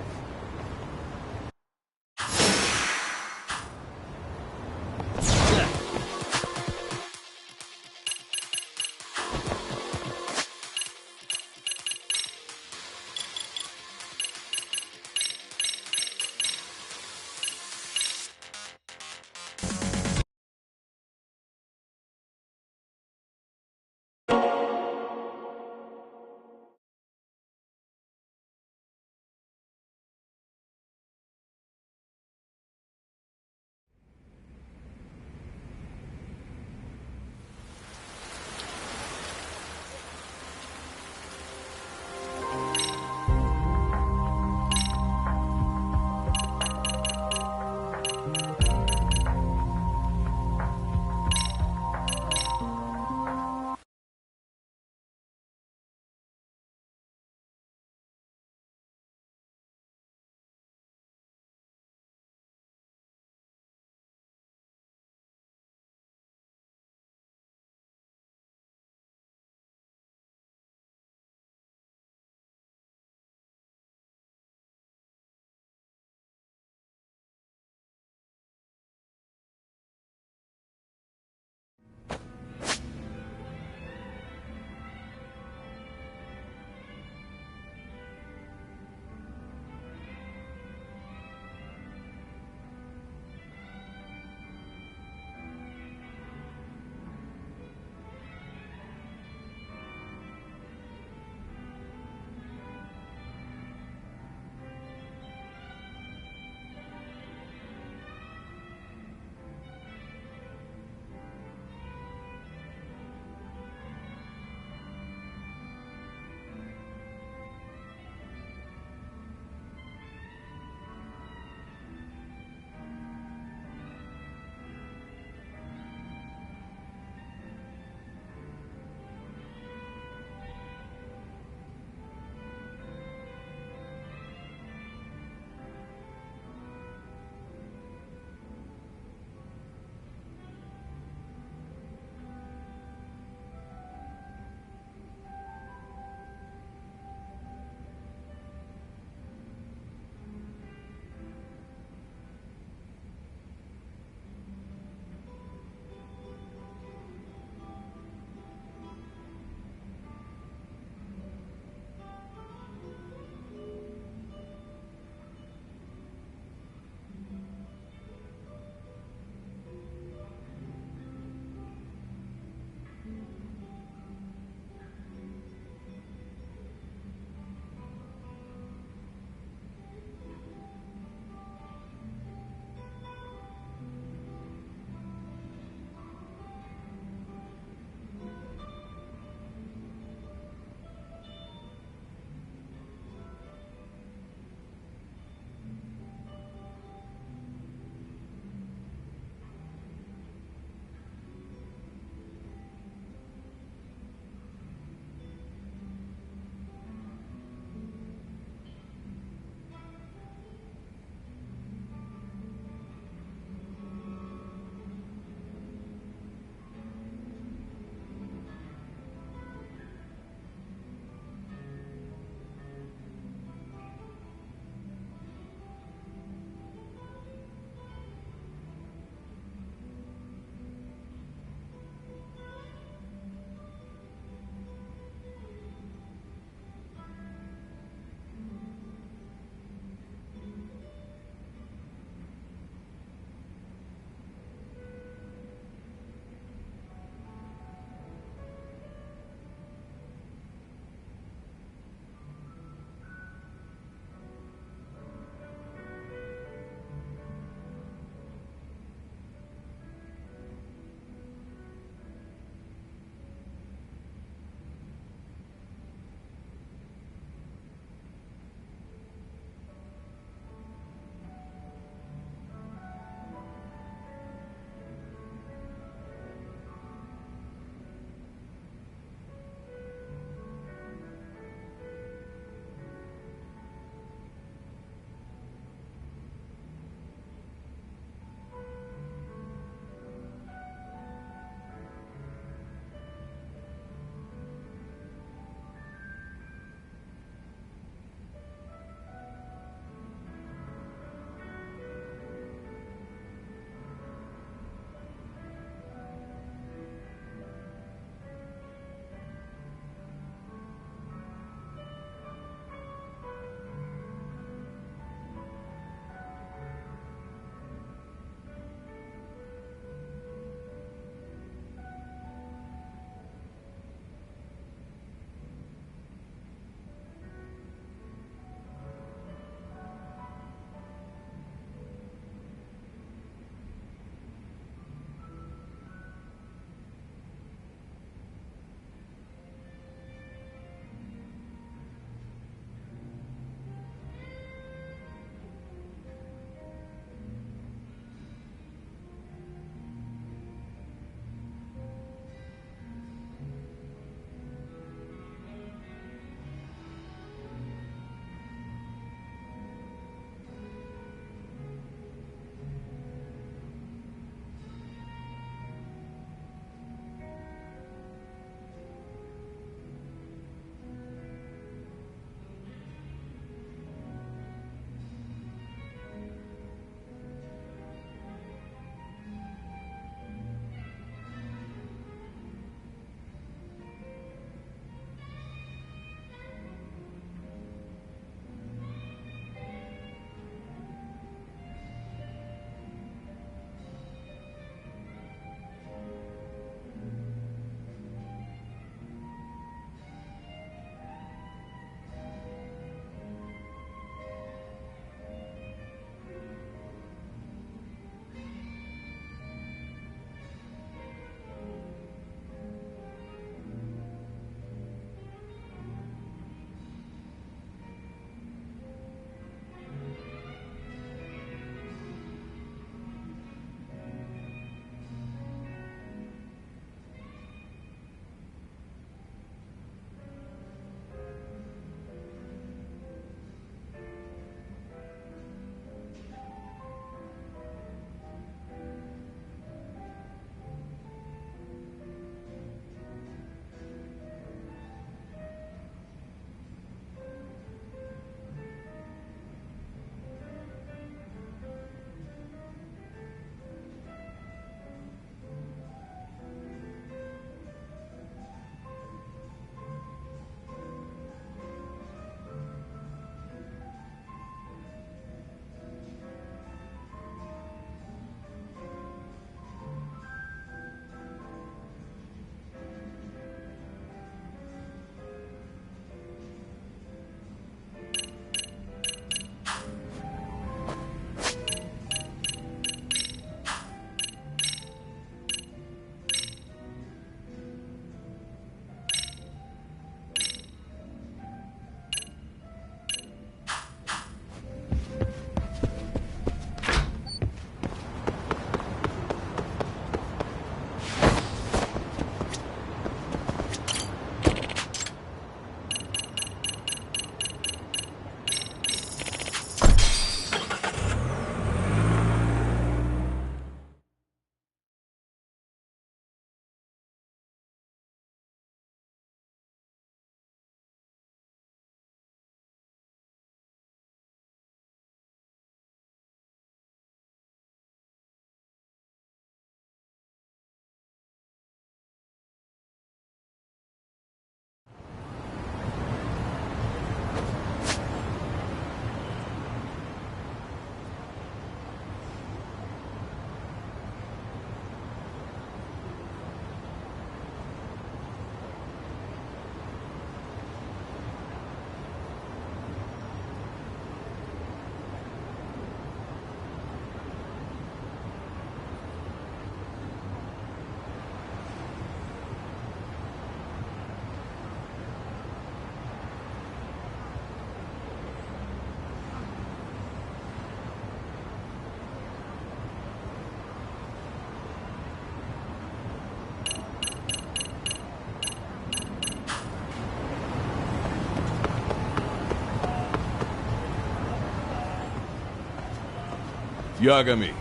Yagami.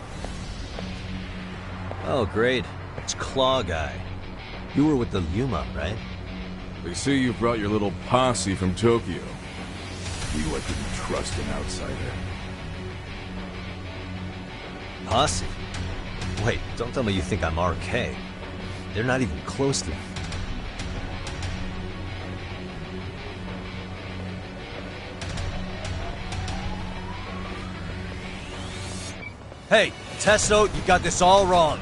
Oh, great. It's Claw Guy. You were with the Yuma, right? They say you brought your little posse from Tokyo. You, I couldn't trust an outsider. Posse? Wait, don't tell me you think I'm RK. They're not even close to me. Hey, Testo, you got this all wrong.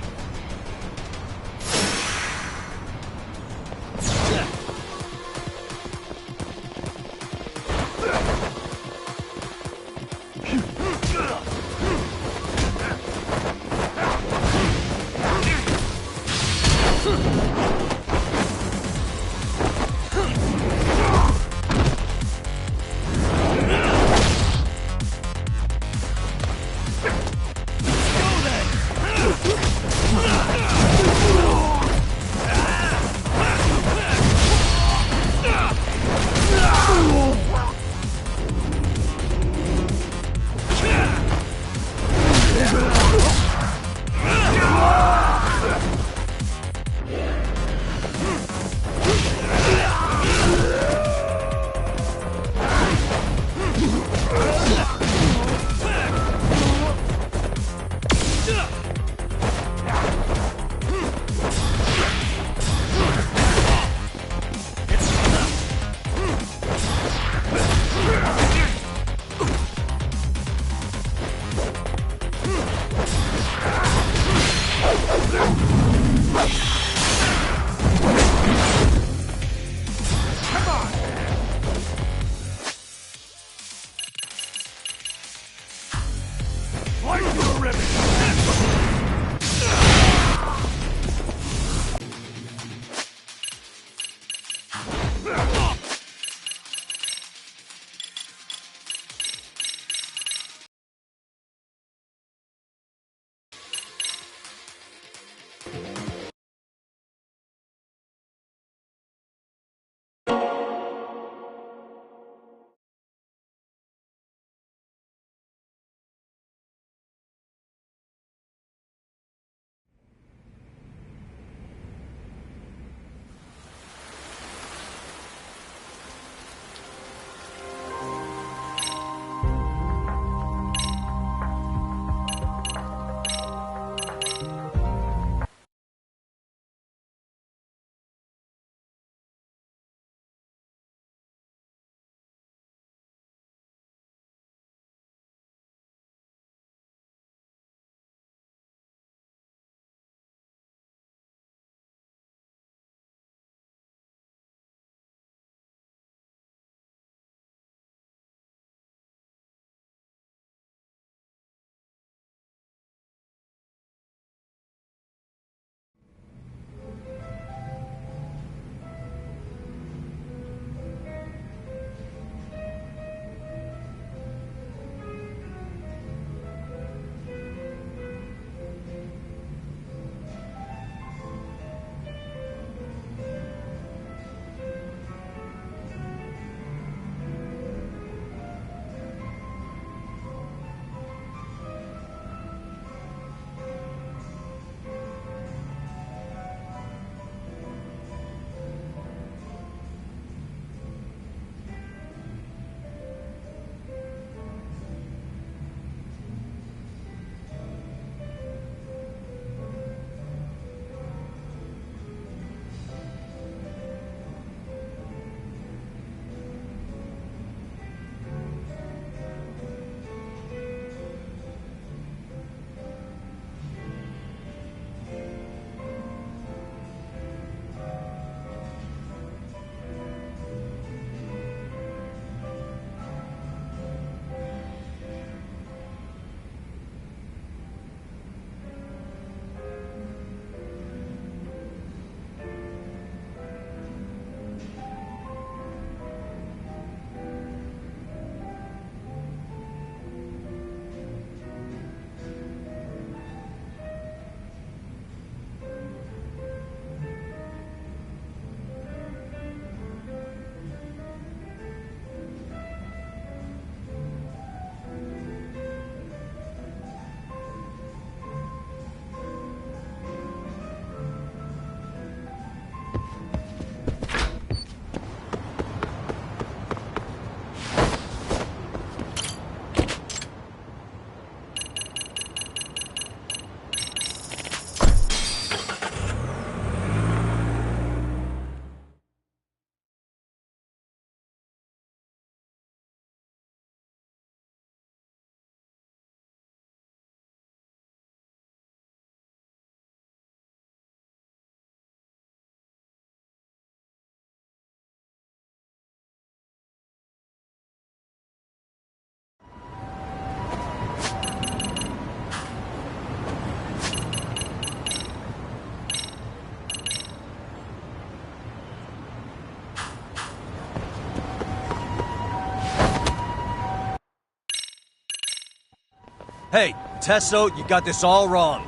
Hey, Tesso, you got this all wrong.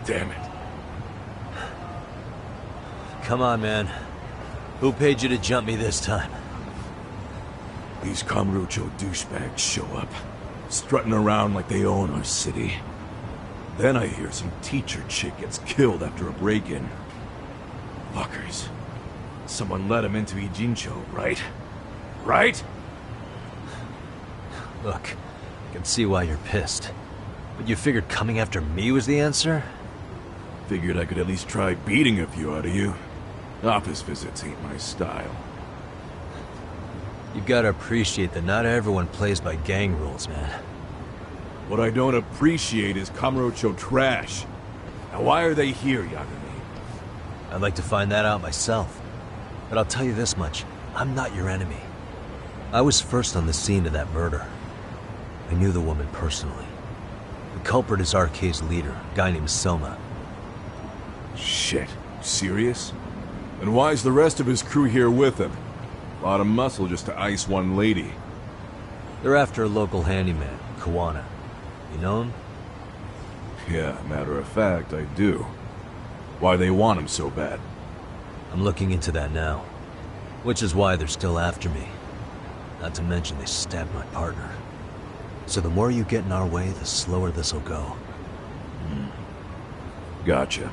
Damn it. Come on, man. Who paid you to jump me this time? These Kamurocho douchebags show up, strutting around like they own our city. Then I hear some teacher chick gets killed after a break-in. Fuckers. Someone let him into Ijincho, right? Right? Look, I can see why you're pissed. But you figured coming after me was the answer? Figured I could at least try beating a few out of you. Office visits ain't my style. You've got to appreciate that not everyone plays by gang rules, man. What I don't appreciate is Kamurocho trash. Now why are they here, Yagami? I'd like to find that out myself. But I'll tell you this much, I'm not your enemy. I was first on the scene of that murder. I knew the woman personally. The culprit is RK's leader, a guy named Soma. Shit. Serious? And why's the rest of his crew here with him? A lot of muscle just to ice one lady. They're after a local handyman, Kawana. You know him? Yeah, matter of fact, I do. Why they want him so bad? I'm looking into that now. Which is why they're still after me. Not to mention they stabbed my partner. So the more you get in our way, the slower this'll go. Gotcha.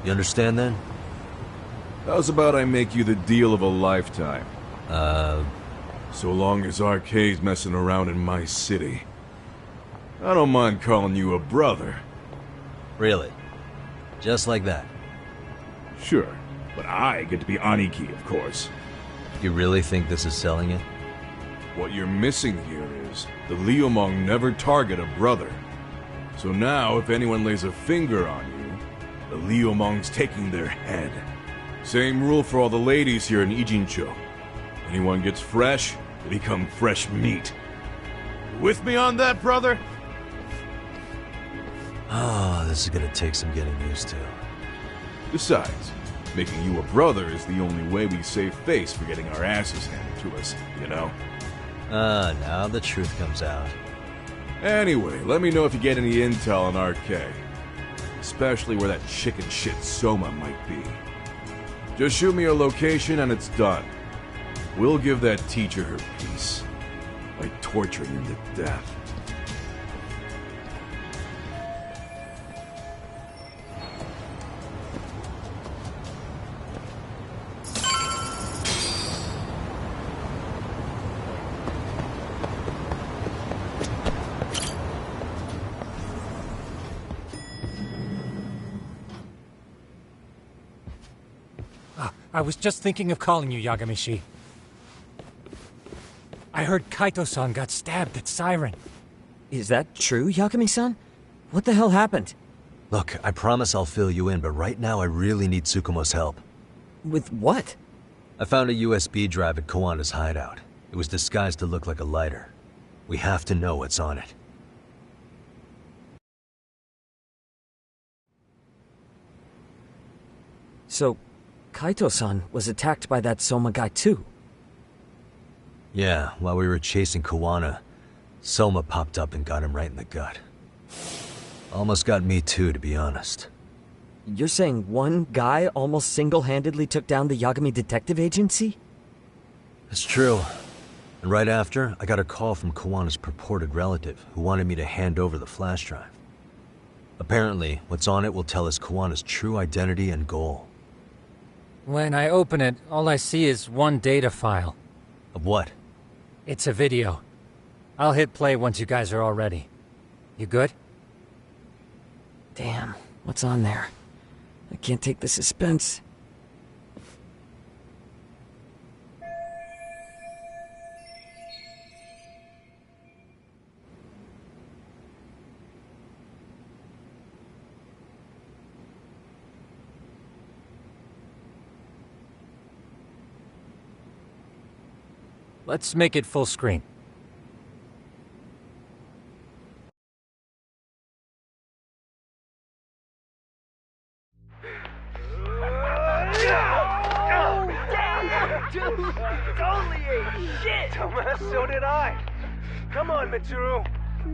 You understand then? How's about I make you the deal of a lifetime? So long as RK's messing around in my city. I don't mind calling you a brother. Really? Just like that? Sure, but I get to be Aniki, of course. You really think this is selling it? What you're missing here is the Liumang never target a brother. So now, if anyone lays a finger on you, the Liumang's taking their head. Same rule for all the ladies here in Ijincho. Anyone gets fresh, they become fresh meat. You with me on that, brother? Oh, this is gonna take some getting used to. Besides, making you a brother is the only way we save face for getting our asses handed to us, you know? Now the truth comes out. Anyway, let me know if you get any intel on RK. Especially where that chicken shit Soma might be. Just shoot me your location and it's done. We'll give that teacher her peace by torturing him to death. I was just thinking of calling you, Yagami-shi. I heard Kaito-san got stabbed at Siren. Is that true, Yagami-san? What the hell happened? Look, I promise I'll fill you in, but right now I really need Tsukumo's help. With what? I found a USB drive at Kawana's hideout. It was disguised to look like a lighter. We have to know what's on it. So, Kaito-san was attacked by that Soma guy too? Yeah, while we were chasing Kawana, Soma popped up and got him right in the gut. Almost got me too, to be honest. You're saying one guy almost single-handedly took down the Yagami Detective Agency? It's true. And right after, I got a call from Kawana's purported relative who wanted me to hand over the flash drive. Apparently, what's on it will tell us Kawana's true identity and goal. When I open it, all I see is one data file. Of what? It's a video. I'll hit play once you guys are all ready. You good? Damn, what's on there? I can't take the suspense. Let's make it full screen. Dude, only ate shit! So did I. Come on, Mitsuru.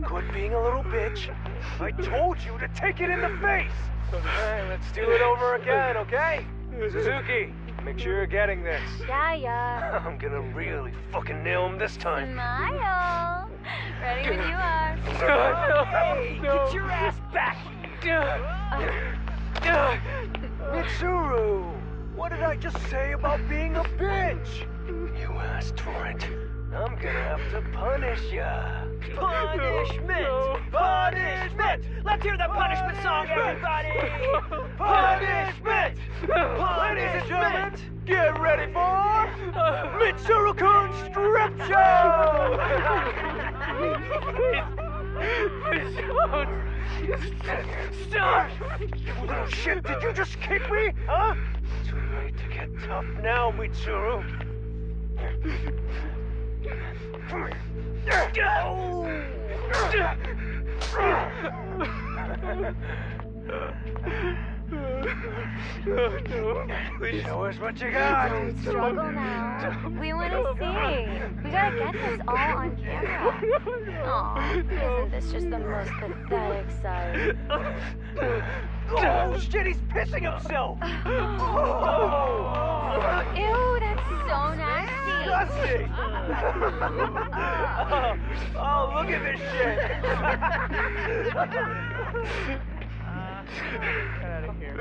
Quit being a little bitch. I told you to take it in the face. Alright, let's do it over again, okay? Suzuki, make sure you're getting this. Yeah. I'm gonna really fucking nail him this time. Smile. Ready when you are. Hey, get your ass back! Mitsuru! What did I just say about being a bitch? You asked for it. I'm gonna have to punish ya. Punishment! Punishment! Let's hear the punishment song, everybody! Punishment! Ladies and gentlemen, get ready for Mitsuru-kun Strip Show! Stop! You little shit, did you just kick me? Huh? Too late to get tough now, Mitsuru. Show us what you got. Don't struggle now. We want to see. We gotta get this all on camera. Aw, isn't this just the most pathetic sight? Oh shit, he's pissing himself! Ew, that's so nasty. Disgusting! Oh, look at this shit! Get out of here.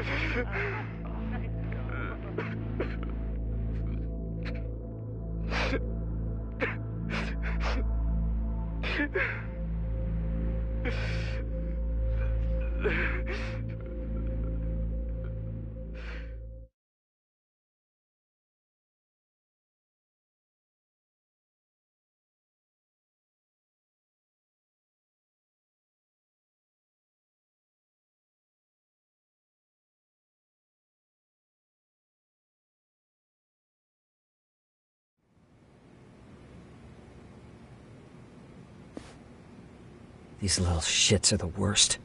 These little shits are the worst.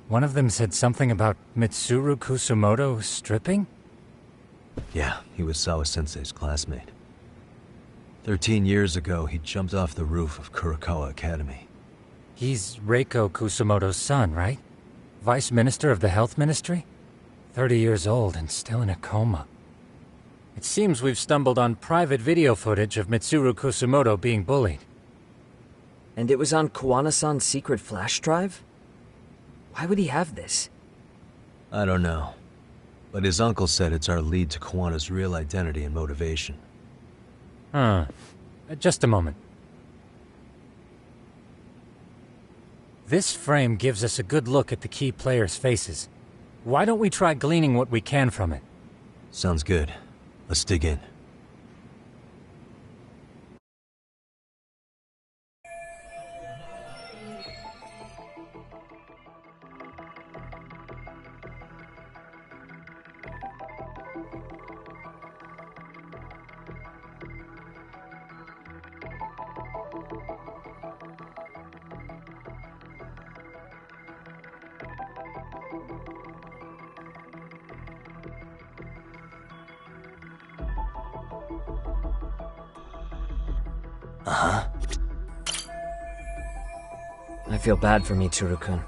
One of them said something about Mitsuru Kusumoto stripping? Yeah, he was Sawa-sensei's classmate. 13 years ago, he jumped off the roof of Kurakawa Academy. He's Reiko Kusumoto's son, right? Vice Minister of the Health Ministry? 30 years old and still in a coma. It seems we've stumbled on private video footage of Mitsuru Kusumoto being bullied. And it was on Kuwana-san's secret flash drive? Why would he have this? I don't know. But his uncle said it's our lead to Kuwana's real identity and motivation. Huh. Just a moment. This frame gives us a good look at the key players' faces. Why don't we try gleaning what we can from it? Sounds good. Let's dig in. Uh-huh. I feel bad for Mitsuru-kun.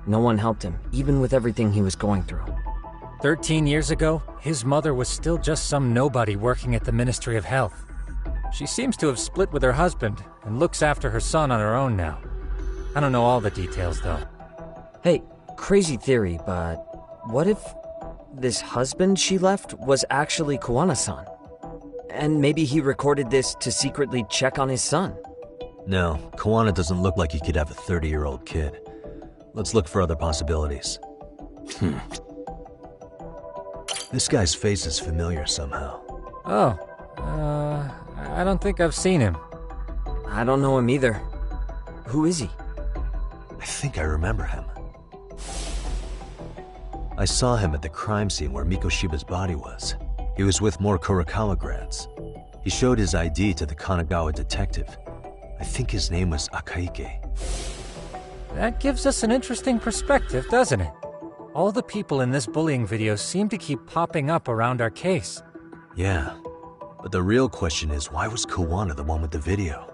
No one helped him, even with everything he was going through. 13 years ago, his mother was still just some nobody working at the Ministry of Health. She seems to have split with her husband and looks after her son on her own now. I don't know all the details, though. Hey, crazy theory, but what if this husband she left was actually Kuwana-san? And maybe he recorded this to secretly check on his son. No, Kuwana doesn't look like he could have a 30-year-old kid. Let's look for other possibilities. This guy's face is familiar somehow. Oh, I don't think I've seen him. I don't know him either. Who is he? I think I remember him. I saw him at the crime scene where Mikoshiba's body was. He was with more Kurakawa grads. He showed his ID to the Kanagawa detective. I think his name was Akaike. That gives us an interesting perspective, doesn't it? All the people in this bullying video seem to keep popping up around our case. Yeah, but the real question is, why was Kuwana the one with the video?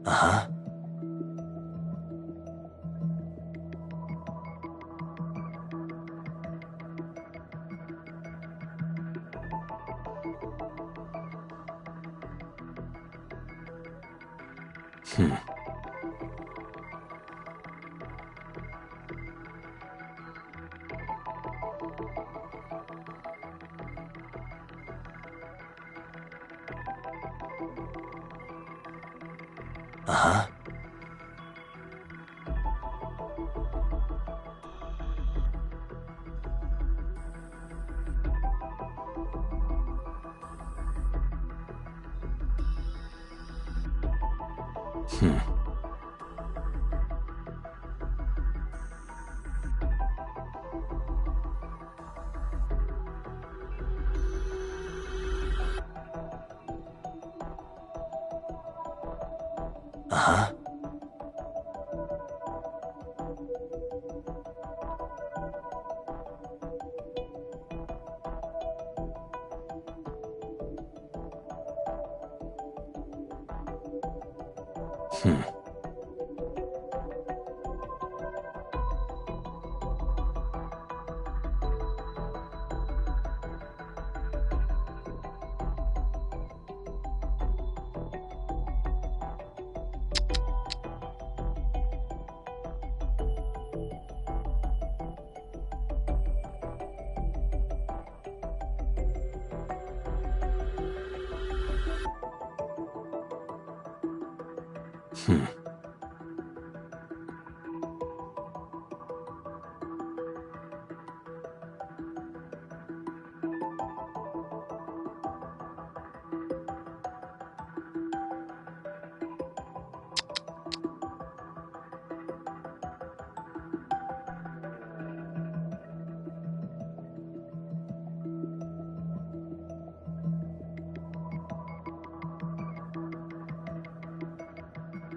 Uh-huh. Uh-huh. Uh-huh.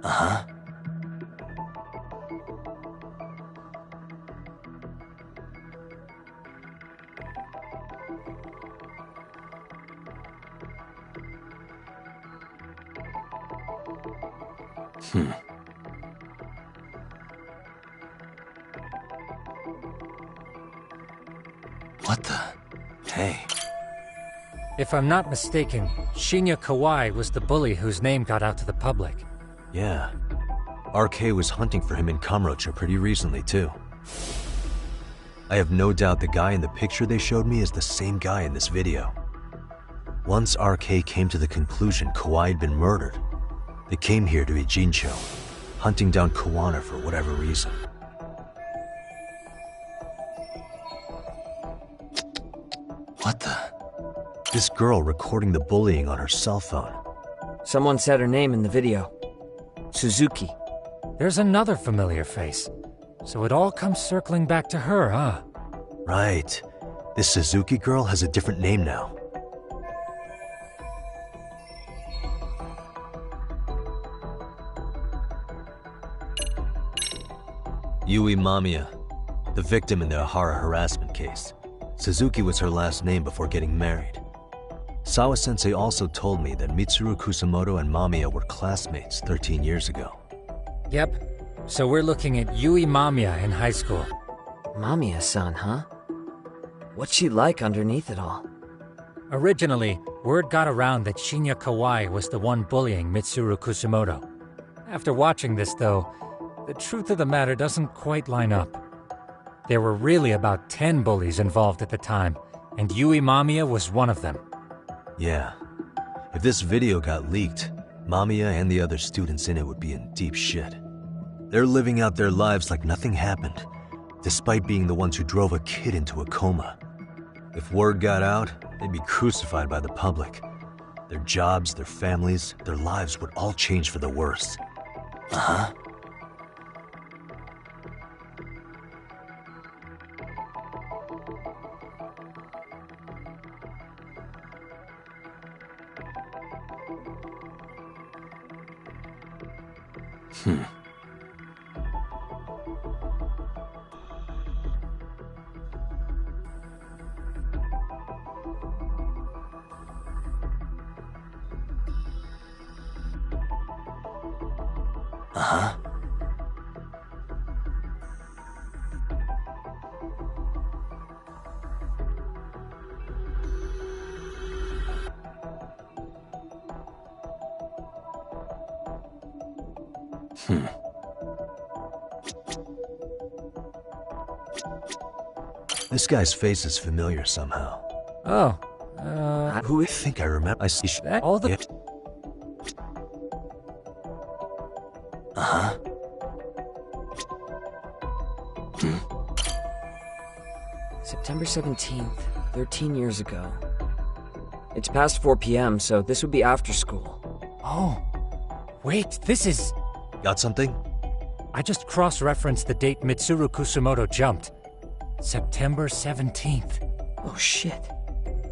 Uh-huh. What the? Hey. If I'm not mistaken, Shinya Kawai was the bully whose name got out to the public. Yeah. RK was hunting for him in Kamurocho pretty recently, too. I have no doubt the guy in the picture they showed me is the same guy in this video. Once RK came to the conclusion Kawai had been murdered, they came here to Ijincho, hunting down Kuwana for whatever reason. What the? This girl recording the bullying on her cell phone. Someone said her name in the video. Suzuki. There's another familiar face. So it all comes circling back to her, huh? Right. This Suzuki girl has a different name now. Yui Mamiya, the victim in the Ahara harassment case. Suzuki was her last name before getting married. Sawa-sensei also told me that Mitsuru Kusamoto and Mamiya were classmates 13 years ago. Yep. So we're looking at Yui Mamiya in high school. Mamiya-san, huh? What's she like underneath it all? Originally, word got around that Shinya Kawai was the one bullying Mitsuru Kusamoto. After watching this, though, the truth of the matter doesn't quite line up. There were really about 10 bullies involved at the time, and Yui Mamiya was one of them. Yeah. If this video got leaked, Mamiya and the other students in it would be in deep shit. They're living out their lives like nothing happened, despite being the ones who drove a kid into a coma. If word got out, they'd be crucified by the public. Their jobs, their families, their lives would all change for the worse. Uh-huh. Uh-huh. This guy's face is familiar somehow. Oh, Who I think I remember. I see that all the... Yeah. Uh-huh. September 17th, 13 years ago. It's past 4 p.m., so this would be after school. Oh, wait, this is... Got something? I just cross-referenced the date Mitsuru Kusamoto jumped. September 17th. Oh, shit.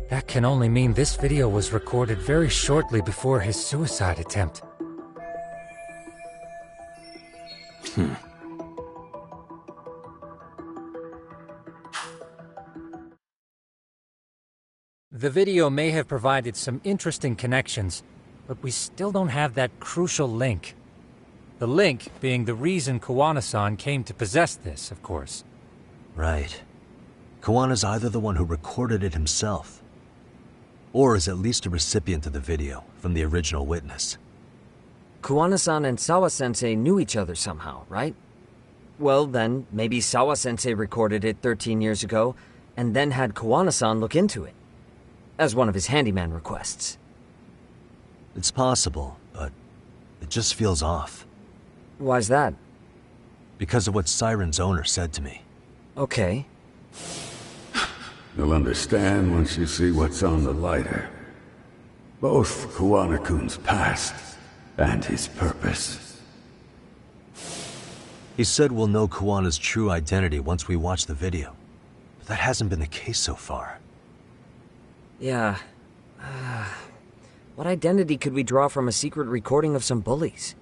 That can only mean this video was recorded very shortly before his suicide attempt. The video may have provided some interesting connections, but we still don't have that crucial link. The link being the reason Kuwana-san came to possess this, of course. Right. Kawana's either the one who recorded it himself, or is at least a recipient of the video from the original witness. Kuwana-san and Sawa-sensei knew each other somehow, right? Well, then, maybe Sawa-sensei recorded it 13 years ago, and then had Kuwana-san look into it, as one of his handyman requests. It's possible, but it just feels off. Why's that? Because of what Siren's owner said to me. Okay. You'll understand once you see what's on the lighter. Both Kuwana-kun's past and his purpose. He said we'll know Kuwana's true identity once we watch the video. But that hasn't been the case so far. Yeah. What identity could we draw from a secret recording of some bullies?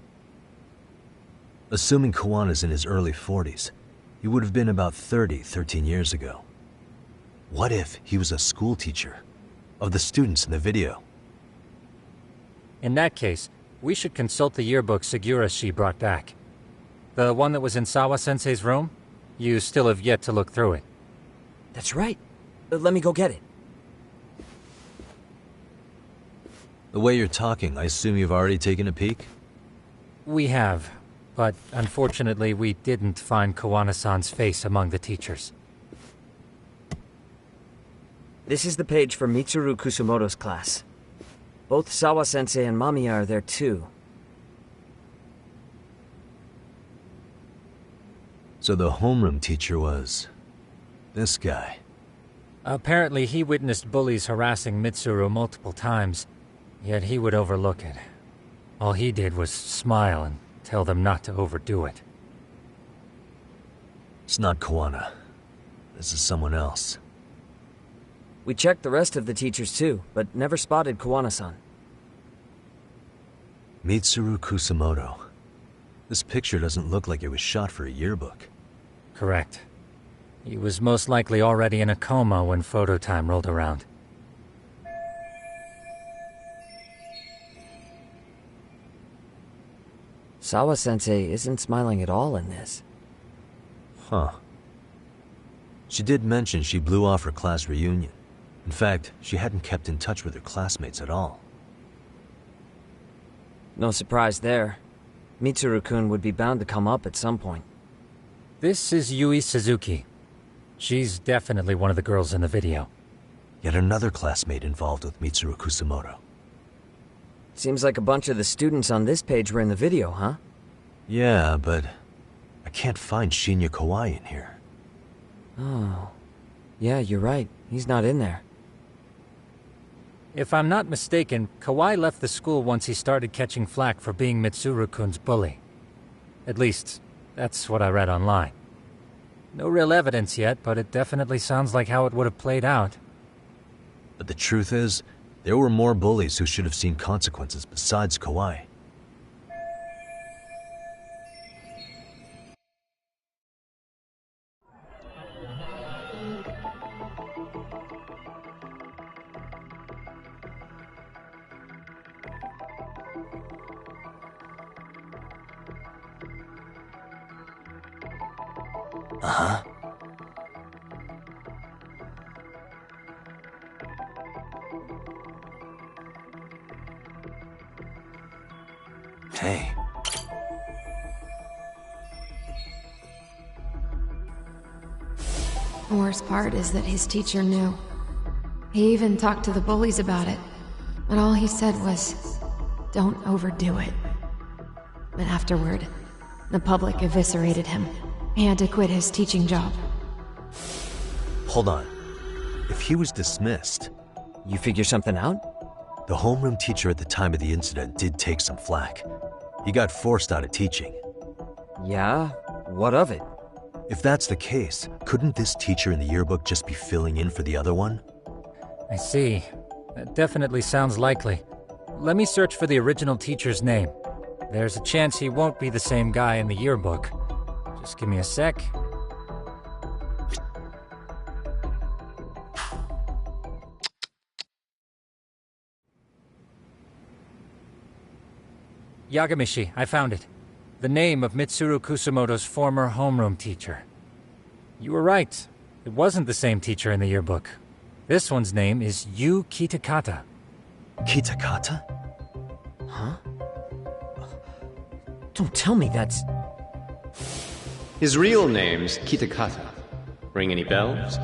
Assuming Kuwana's in his early 40s, he would have been about 13 years ago. What if he was a school teacher of the students in the video? In that case, we should consult the yearbook Segura-shi brought back. The one that was in Sawa-sensei's room? You still have yet to look through it. That's right. Let me go get it. The way you're talking, I assume you've already taken a peek? We have, but unfortunately we didn't find Kuwana-san's face among the teachers. This is the page for Mitsuru Kusumoto's class. Both Sawa-sensei and Mamiya are there too. So the homeroom teacher was... this guy. Apparently he witnessed bullies harassing Mitsuru multiple times, yet he would overlook it. All he did was smile and tell them not to overdo it. It's not Kuwana. This is someone else. We checked the rest of the teachers too, but never spotted Kuwana-san. Mitsuru Kusumoto. This picture doesn't look like it was shot for a yearbook. Correct. He was most likely already in a coma when photo time rolled around. Sawa-sensei isn't smiling at all in this. Huh. She did mention she blew off her class reunion. In fact, she hadn't kept in touch with her classmates at all. No surprise there. Mitsuru-kun would be bound to come up at some point. This is Yui Suzuki. She's definitely one of the girls in the video. Yet another classmate involved with Mitsuru Kusumoto. Seems like a bunch of the students on this page were in the video, huh? Yeah, but I can't find Shinya Kawai in here. Oh. Yeah, you're right. He's not in there. If I'm not mistaken, Kawai left the school once he started catching flack for being Mitsuru-kun's bully. At least, that's what I read online. No real evidence yet, but it definitely sounds like how it would have played out. But the truth is, there were more bullies who should have seen consequences besides Kawai. Uh-huh. Hey. The worst part is that his teacher knew. He even talked to the bullies about it. But all he said was, don't overdo it. But afterward, the public eviscerated him. He had to quit his teaching job. Hold on. If he was dismissed... You figure something out? The homeroom teacher at the time of the incident did take some flack. He got forced out of teaching. Yeah? What of it? If that's the case, couldn't this teacher in the yearbook just be filling in for the other one? I see. That definitely sounds likely. Let me search for the original teacher's name. There's a chance he won't be the same guy in the yearbook. Just give me a sec. Yagamishi, I found it. The name of Mitsuru Kusumoto's former homeroom teacher. You were right. It wasn't the same teacher in the yearbook. This one's name is Yu Kitakata. Kitakata? Huh? Don't tell me that's... His real name's Kitakata. Ring any bells?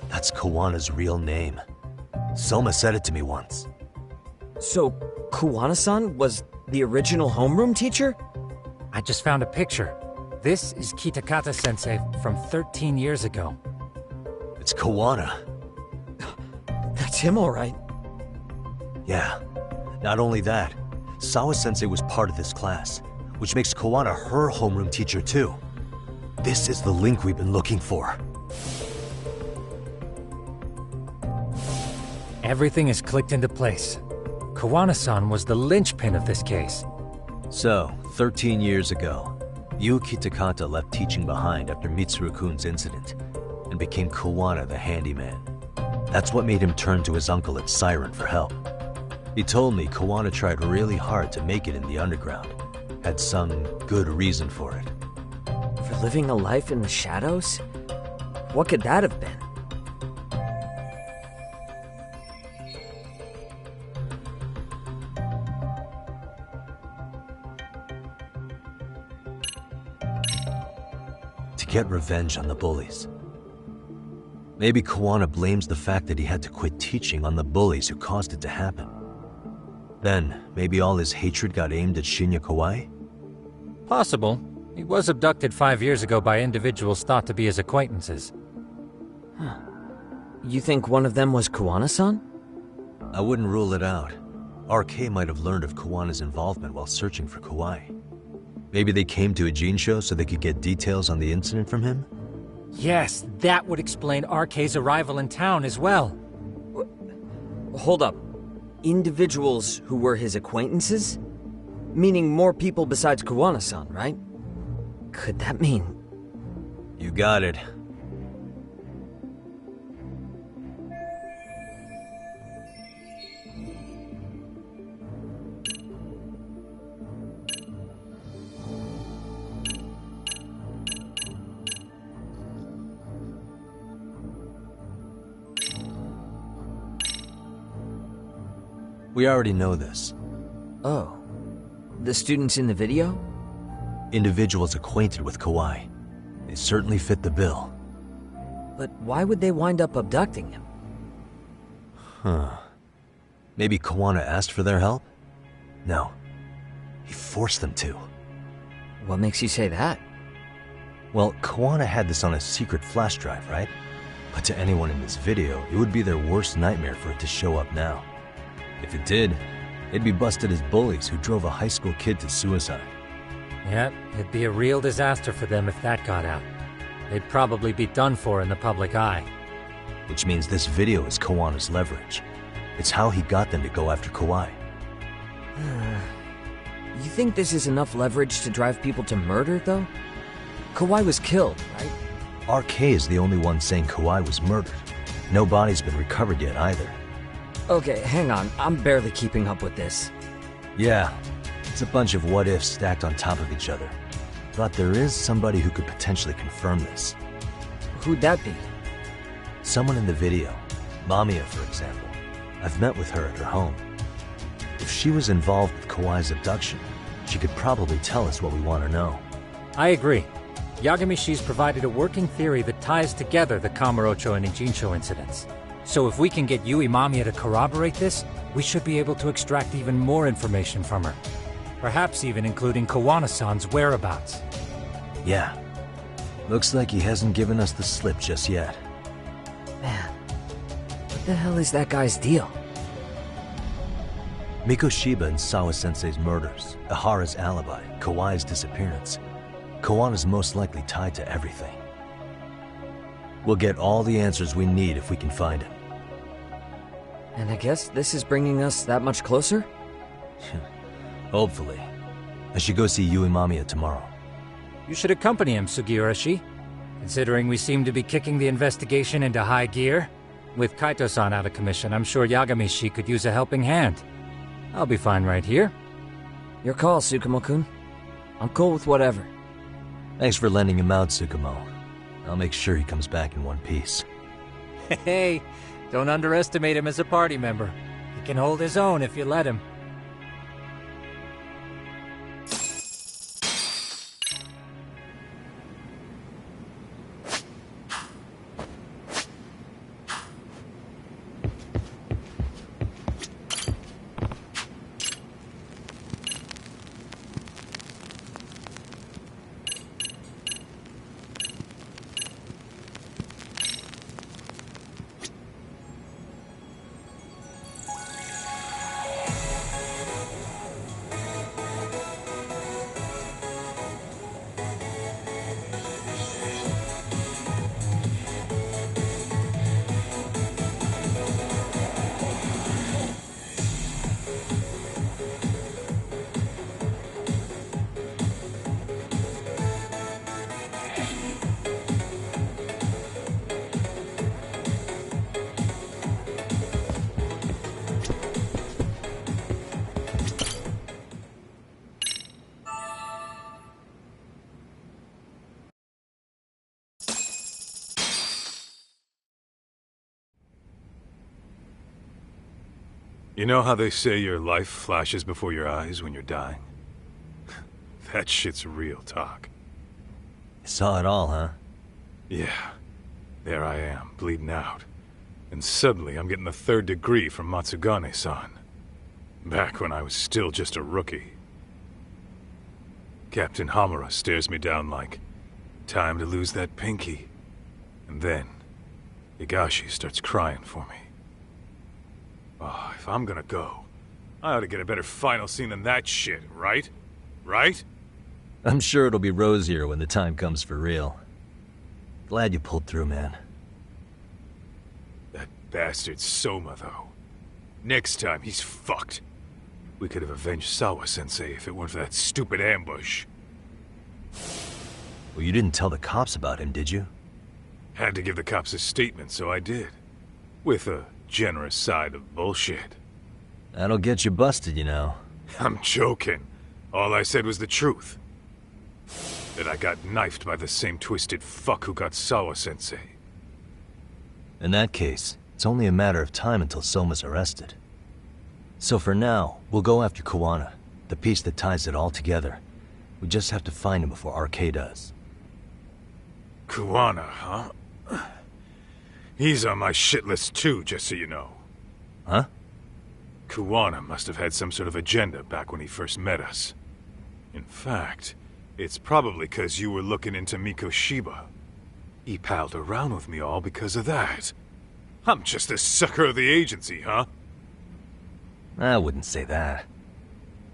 That's Kawana's real name. Soma said it to me once. So, Kuwana-san was The original homeroom teacher? I just found a picture. This is Kitakata-sensei from 13 years ago. It's Kawana. That's him, all right. Yeah. Not only that, Sawa-sensei was part of this class, which makes Kawana her homeroom teacher too. This is the link we've been looking for. Everything is clicked into place. Kawana-san was the linchpin of this case. So, 13 years ago, Yu Kitakata left teaching behind after Mitsuru-kun's incident, and became Kawana the handyman. That's what made him turn to his uncle at Siren for help. He told me Kawana tried really hard to make it in the underground. Had some good reason for it. For living a life in the shadows? What could that have been? To get revenge on the bullies. Maybe Kawana blames the fact that he had to quit teaching on the bullies who caused it to happen. Then, maybe all his hatred got aimed at Shinya Kawai? Possible. He was abducted 5 years ago by individuals thought to be his acquaintances. Huh. You think one of them was Kawana-san? I wouldn't rule it out. RK might have learned of Kawana's involvement while searching for Kawai. Maybe they came to Ejinsho so they could get details on the incident from him? Yes, that would explain RK's arrival in town as well. Hold up. Individuals who were his acquaintances? Meaning more people besides Kawana-san, right? Could that mean... You got it. We already know this. Oh. The students in the video? Individuals acquainted with Kawai. They certainly fit the bill. But why would they wind up abducting him? Huh. Maybe Kawana asked for their help? No. He forced them to. What makes you say that? Well, Kawana had this on a secret flash drive, right? But to anyone in this video, it would be their worst nightmare for it to show up now. If it did, they'd be busted as bullies who drove a high school kid to suicide. Yep, it'd be a real disaster for them if that got out. They'd probably be done for in the public eye. Which means this video is Kawana's leverage. It's how he got them to go after Kawai. You think this is enough leverage to drive people to murder, though? Kawai was killed, right? RK is the only one saying Kawai was murdered. No body's been recovered yet either. Okay, hang on. I'm barely keeping up with this. Yeah, it's a bunch of what-ifs stacked on top of each other. But there is somebody who could potentially confirm this. Who'd that be? Someone in the video. Mamiya, for example. I've met with her at her home. If she was involved with Kawai's abduction, she could probably tell us what we want to know. I agree. Yagamishi's provided a working theory that ties together the Kamurocho and Ejinsho incidents. So if we can get Yui Mamiya to corroborate this, we should be able to extract even more information from her. Perhaps even including Kawana-san's whereabouts. Yeah. Looks like he hasn't given us the slip just yet. Man, what the hell is that guy's deal? Mikoshiba and Sawa-sensei's murders, Ihara's alibi, Kawai's disappearance. Kawana's most likely tied to everything. We'll get all the answers we need if we can find him. And I guess this is bringing us that much closer? Hopefully. I should go see Yui Mamiya tomorrow. You should accompany him, Sugiurashi. Considering we seem to be kicking the investigation into high gear, with Kaito-san out of commission, I'm sure Yagamishi could use a helping hand. I'll be fine right here. Your call, Tsukumo-kun. I'm cool with whatever. Thanks for lending him out, Tsukumo. I'll make sure he comes back in one piece. Hey, don't underestimate him as a party member. He can hold his own if you let him. You know how they say your life flashes before your eyes when you're dying? That shit's real talk. You saw it all, huh? Yeah. There I am, bleeding out. And suddenly I'm getting the 3rd degree from Matsugane-san. Back when I was still just a rookie. Captain Hamura stares me down like, time to lose that pinky. And then, Higashi starts crying for me. Oh, if I'm gonna go, I ought to get a better final scene than that shit, right? Right? I'm sure it'll be rosier when the time comes for real. Glad you pulled through, man. That bastard Soma, though. Next time, he's fucked. We could have avenged Sawa-sensei if it weren't for that stupid ambush. Well, you didn't tell the cops about him, did you? Had to give the cops a statement, so I did. With a generous side of bullshit. That'll get you busted, you know. I'm joking. All I said was the truth. That I got knifed by the same twisted fuck who got Sawa-sensei. In that case, it's only a matter of time until Soma's arrested. So for now, we'll go after Kuwana, the piece that ties it all together. We just have to find him before RK does. Kuwana, huh? He's on my shit list too, just so you know. Huh? Kuwana must have had some sort of agenda back when he first met us. In fact, it's probably because you were looking into Mikoshiba. He palled around with me all because of that. I'm just a sucker of the agency, huh? I wouldn't say that.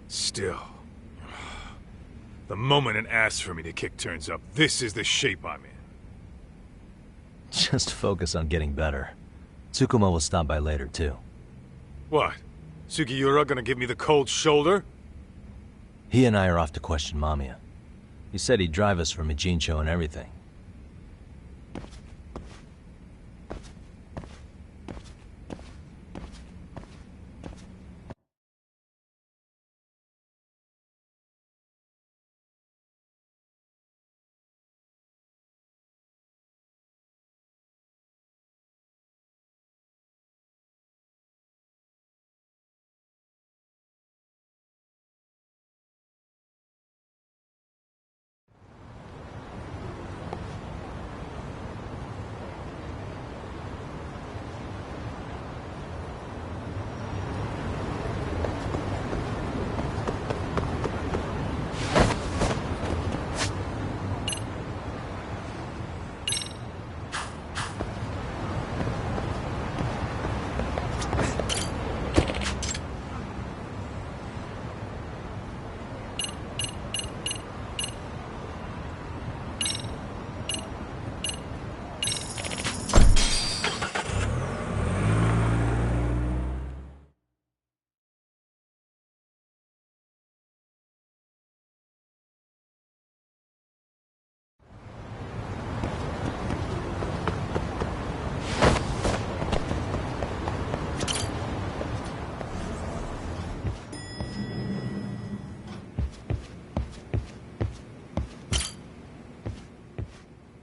Still. The moment it asks for me to kick turns up, this is the shape I'm in. Just focus on getting better. Tsukuma will stop by later, too. What? Sugiura gonna give me the cold shoulder? He and I are off to question Mamiya. He said he'd drive us from Ijincho and everything.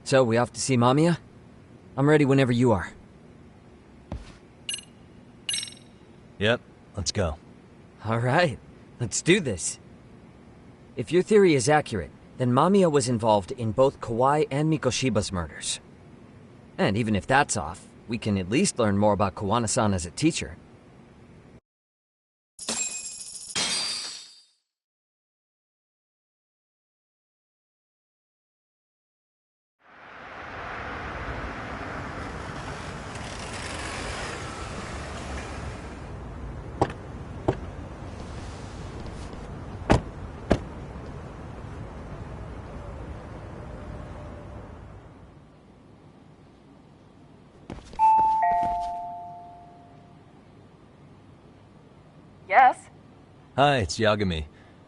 So, we off to see Mamiya? I'm ready whenever you are. Yep, let's go. Alright, let's do this. If your theory is accurate, then Mamiya was involved in both Kawai and Mikoshiba's murders. And even if that's off, we can at least learn more about Kuwana-san as a teacher. Yes? Hi, it's Yagami.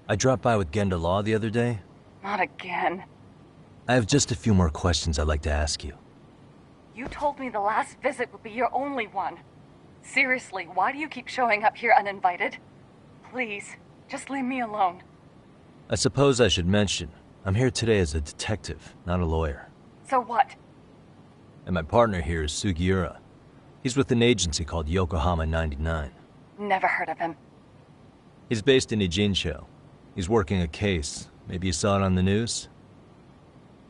I dropped by with Genda Law the other day. Not again. I have just a few more questions I'd like to ask you. You told me the last visit would be your only one. Seriously, why do you keep showing up here uninvited? Please, just leave me alone. I suppose I should mention, I'm here today as a detective, not a lawyer. So what? And my partner here is Sugiura. He's with an agency called Yokohama 99. Never heard of him. He's based in Ijincho. He's working a case. Maybe you saw it on the news?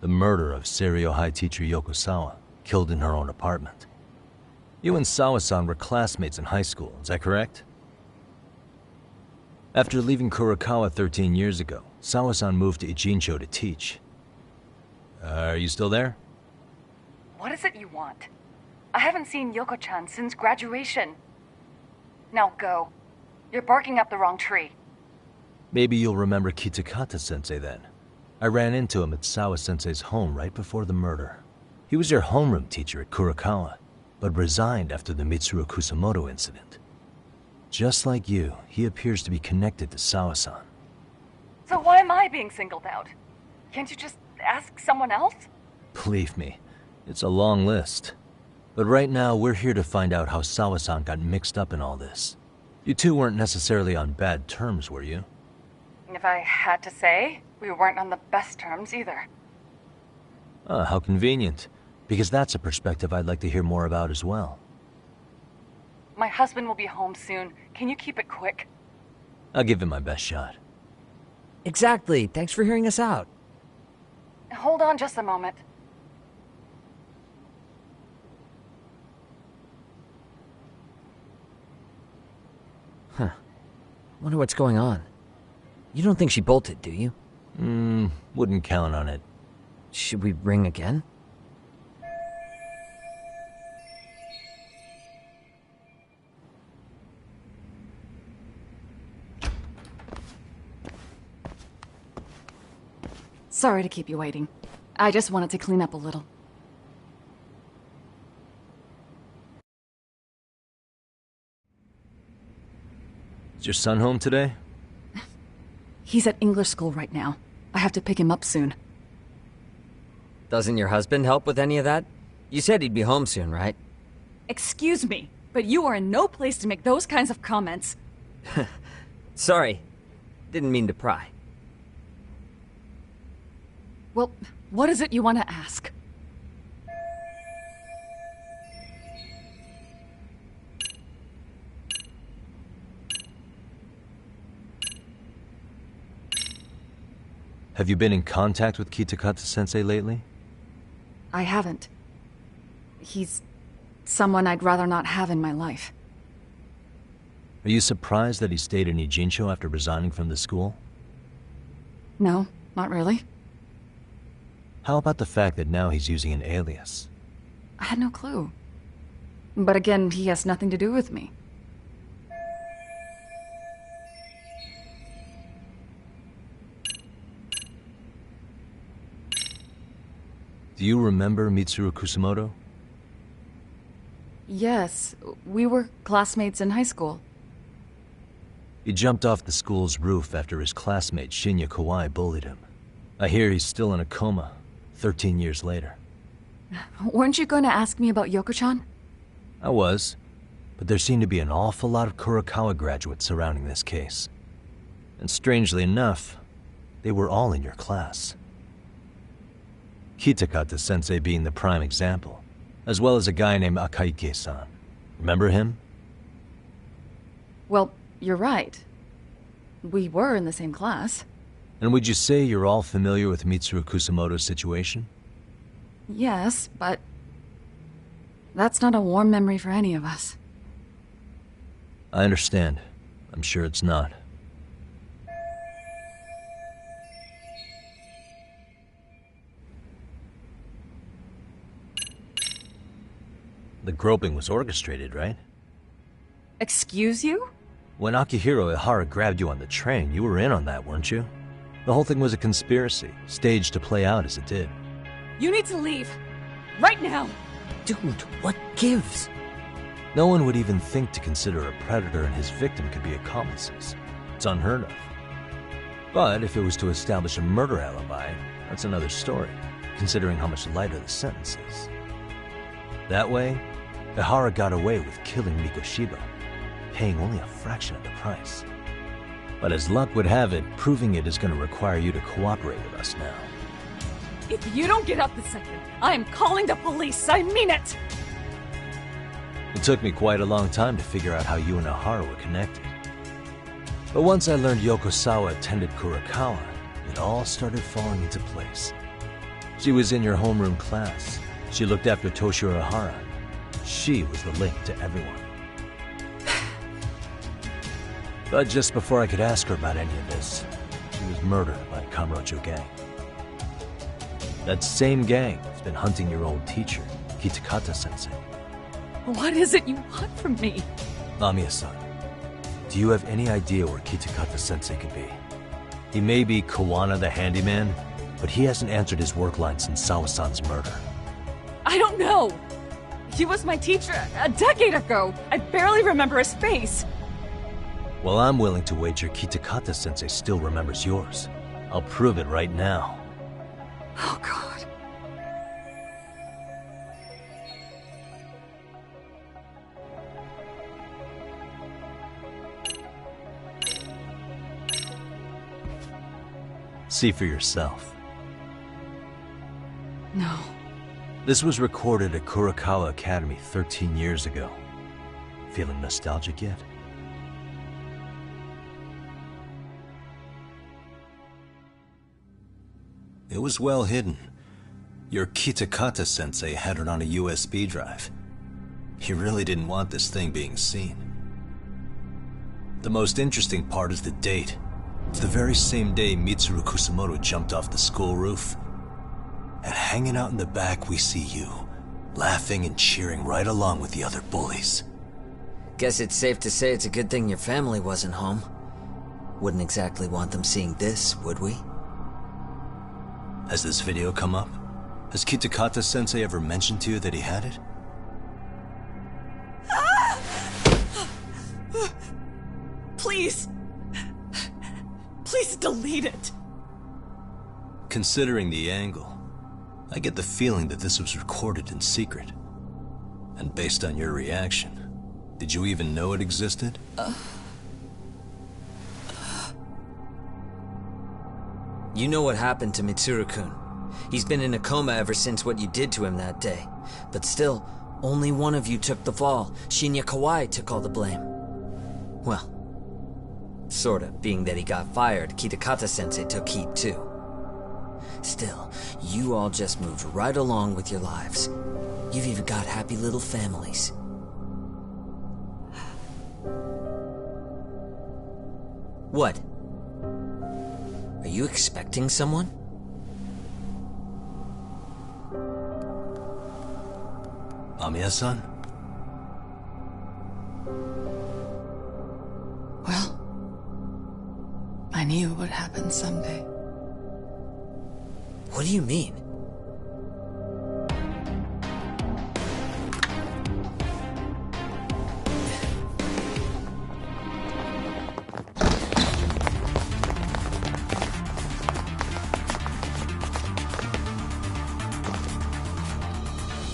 The murder of Seiryo High teacher Yoko Sawa, killed in her own apartment. You and Sawa-san were classmates in high school, is that correct? After leaving Kurokawa 13 years ago, Sawa-san moved to Ijincho to teach. Are you still there? What is it you want? I haven't seen Yoko-chan since graduation. Now go. You're barking up the wrong tree. Maybe you'll remember Kitakata-sensei then. I ran into him at Sawa-sensei's home right before the murder. He was your homeroom teacher at Kurokawa, but resigned after the Mitsuru Kusamoto incident. Just like you, he appears to be connected to Sawa-san. So why am I being singled out? Can't you just ask someone else? Believe me, it's a long list. But right now, we're here to find out how Sawa-san got mixed up in all this. You two weren't necessarily on bad terms, were you? If I had to say, we weren't on the best terms either. Ah, how convenient. Because that's a perspective I'd like to hear more about as well. My husband will be home soon. Can you keep it quick? I'll give it my best shot. Exactly. Thanks for hearing us out. Hold on just a moment. Huh. Wonder what's going on. You don't think she bolted, do you? Wouldn't count on it. Should we ring again? Sorry to keep you waiting. I just wanted to clean up a little. Is your son home today? He's at English school right now. I have to pick him up soon. Doesn't your husband help with any of that? You said he'd be home soon, right? Excuse me, but you are in no place to make those kinds of comments. Sorry. Didn't mean to pry. Well, what is it you want to ask? Have you been in contact with Kitakata-sensei lately? I haven't. He's someone I'd rather not have in my life. Are you surprised that he stayed in Ijincho after resigning from the school? No, not really. How about the fact that now he's using an alias? I had no clue. But again, he has nothing to do with me. Do you remember Mitsuru Kusamoto? Yes, we were classmates in high school. He jumped off the school's roof after his classmate Shinya Kawai bullied him. I hear he's still in a coma, 13 years later. Weren't you going to ask me about Yoko-chan? I was, but there seemed to be an awful lot of Kurokawa graduates surrounding this case. And strangely enough, they were all in your class. Kitakata-sensei being the prime example, as well as a guy named Akaike-san. Remember him? Well, you're right. We were in the same class. And would you say you're all familiar with Mitsuru Kusamoto's situation? Yes, but that's not a warm memory for any of us. I understand. I'm sure it's not. The groping was orchestrated, right? Excuse you? When Akihiro Ihara grabbed you on the train, you were in on that, weren't you? The whole thing was a conspiracy, staged to play out as it did. You need to leave. Right now! Dude, what gives? No one would even think to consider a predator and his victim could be accomplices. It's unheard of. But if it was to establish a murder alibi, that's another story, considering how much lighter the sentence is. That way, Ihara got away with killing Mikoshiba, paying only a fraction of the price. But as luck would have it, proving it is going to require you to cooperate with us now. If you don't get up this second, I am calling the police. I mean it! took me quite a long time to figure out how you and Ahara were connected. But once I learned Yokosawa attended Kurakawa, it all started falling into place. She was in your homeroom class. She looked after Toshiro Ahara. She was the link to everyone. But just before I could ask her about any of this, she was murdered by a Kamurocho gang. That same gang has been hunting your old teacher, Kitakata-sensei. What is it you want from me? Amiya-san, do you have any idea where Kitakata-sensei could be? He may be Kawana the handyman, but he hasn't answered his work line since Sawa-san's murder. I don't know! He was my teacher a decade ago. I barely remember his face. Well, I'm willing to wager Kitakata-sensei still remembers yours. I'll prove it right now. Oh, God. See for yourself. No. This was recorded at Kurakawa Academy 13 years ago. Feeling nostalgic yet? It was well hidden. Your Kitakata-sensei had it on a USB drive. He really didn't want this thing being seen. The most interesting part is the date. It's the very same day Mitsuru Kusumoto jumped off the school roof. And hanging out in the back, we see you, laughing and cheering right along with the other bullies. Guess it's safe to say it's a good thing your family wasn't home. Wouldn't exactly want them seeing this, would we? Has this video come up? Has Kitakata-sensei ever mentioned to you that he had it? Please. Please delete it. Considering the angle, I get the feeling that this was recorded in secret. And based on your reaction, did you even know it existed? You know what happened to Mitsuru-kun. He's been in a coma ever since what you did to him that day. But still, only one of you took the fall. Shinya Kawai took all the blame. Well, sorta, being that he got fired, Kitakata-sensei took heat too. Still, you all just moved right along with your lives. You've even got happy little families. What? Are you expecting someone? Amiya-san? Well, I knew it would happen someday. What do you mean?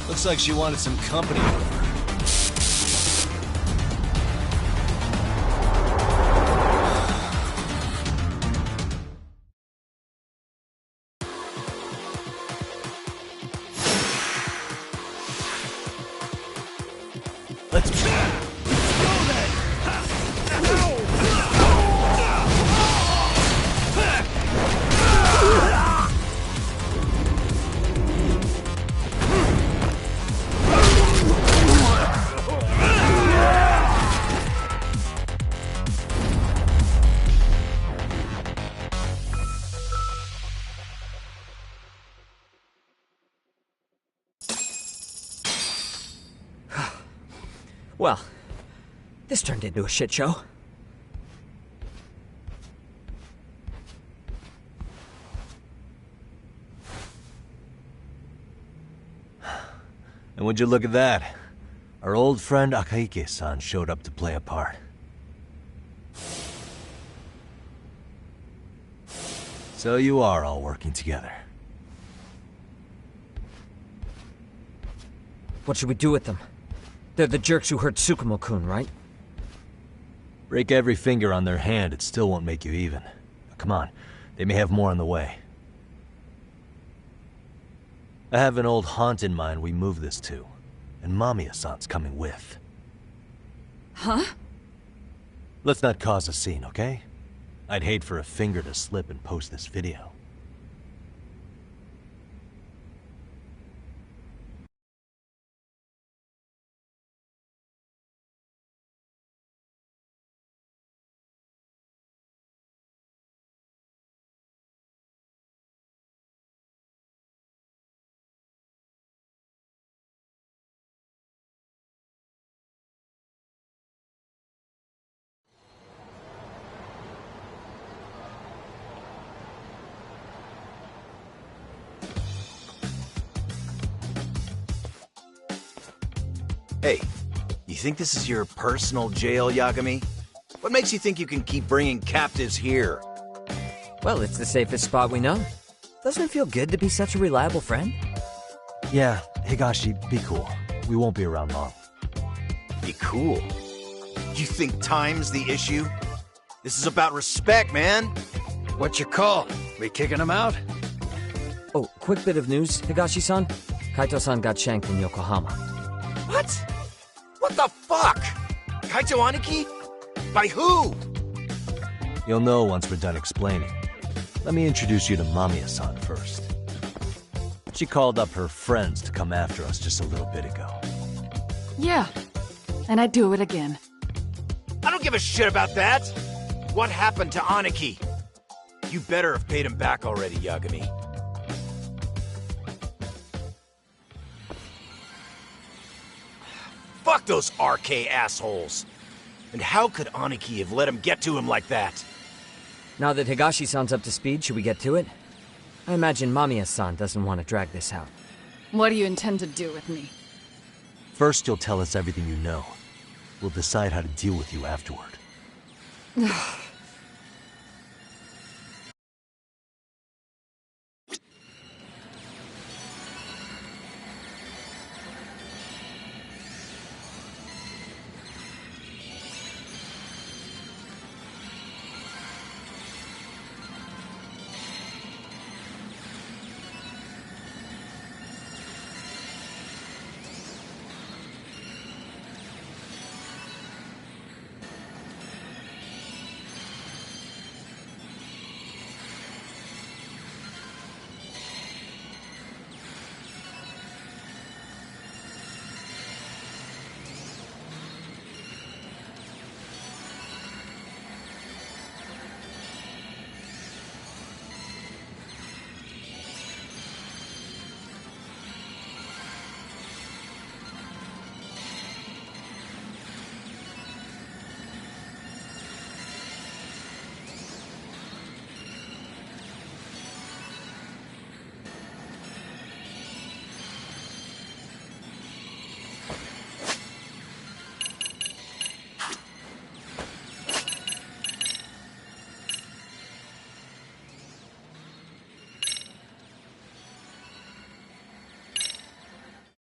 Looks like she wanted some company. Let's go then! Well, this turned into a shit show. And would you look at that? Our old friend Akahike-san showed up to play a part. So you are all working together. What should we do with them? They're the jerks who hurt Tsukumo-kun, right? Break every finger on their hand, it still won't make you even. Come on, they may have more on the way. I have an old haunt in mind we move this to, and Mamiya-san's coming with. Huh? Let's not cause a scene, okay? I'd hate for a finger to slip and post this video. Hey, you think this is your personal jail, Yagami? What makes you think you can keep bringing captives here? Well, it's the safest spot we know. Doesn't it feel good to be such a reliable friend? Yeah, Higashi, be cool. We won't be around long. Be cool? You think time's the issue? This is about respect, man. What's your call? We kicking him out? Oh, quick bit of news, Higashi-san. Kaito-san got shanked in Yokohama. What? What the fuck? Kaito Aniki? By who? You'll know once we're done explaining. Let me introduce you to Mamiya-san first. She called up her friends to come after us just a little bit ago. Yeah, and I'd do it again. I don't give a shit about that. What happened to Aniki? You better have paid him back already, Yagami. Fuck those RK assholes! And how could Aniki have let him get to him like that? Now that Higashi-san's up to speed, should we get to it? I imagine Mamiya-san doesn't want to drag this out. What do you intend to do with me? First, you'll tell us everything you know. We'll decide how to deal with you afterward.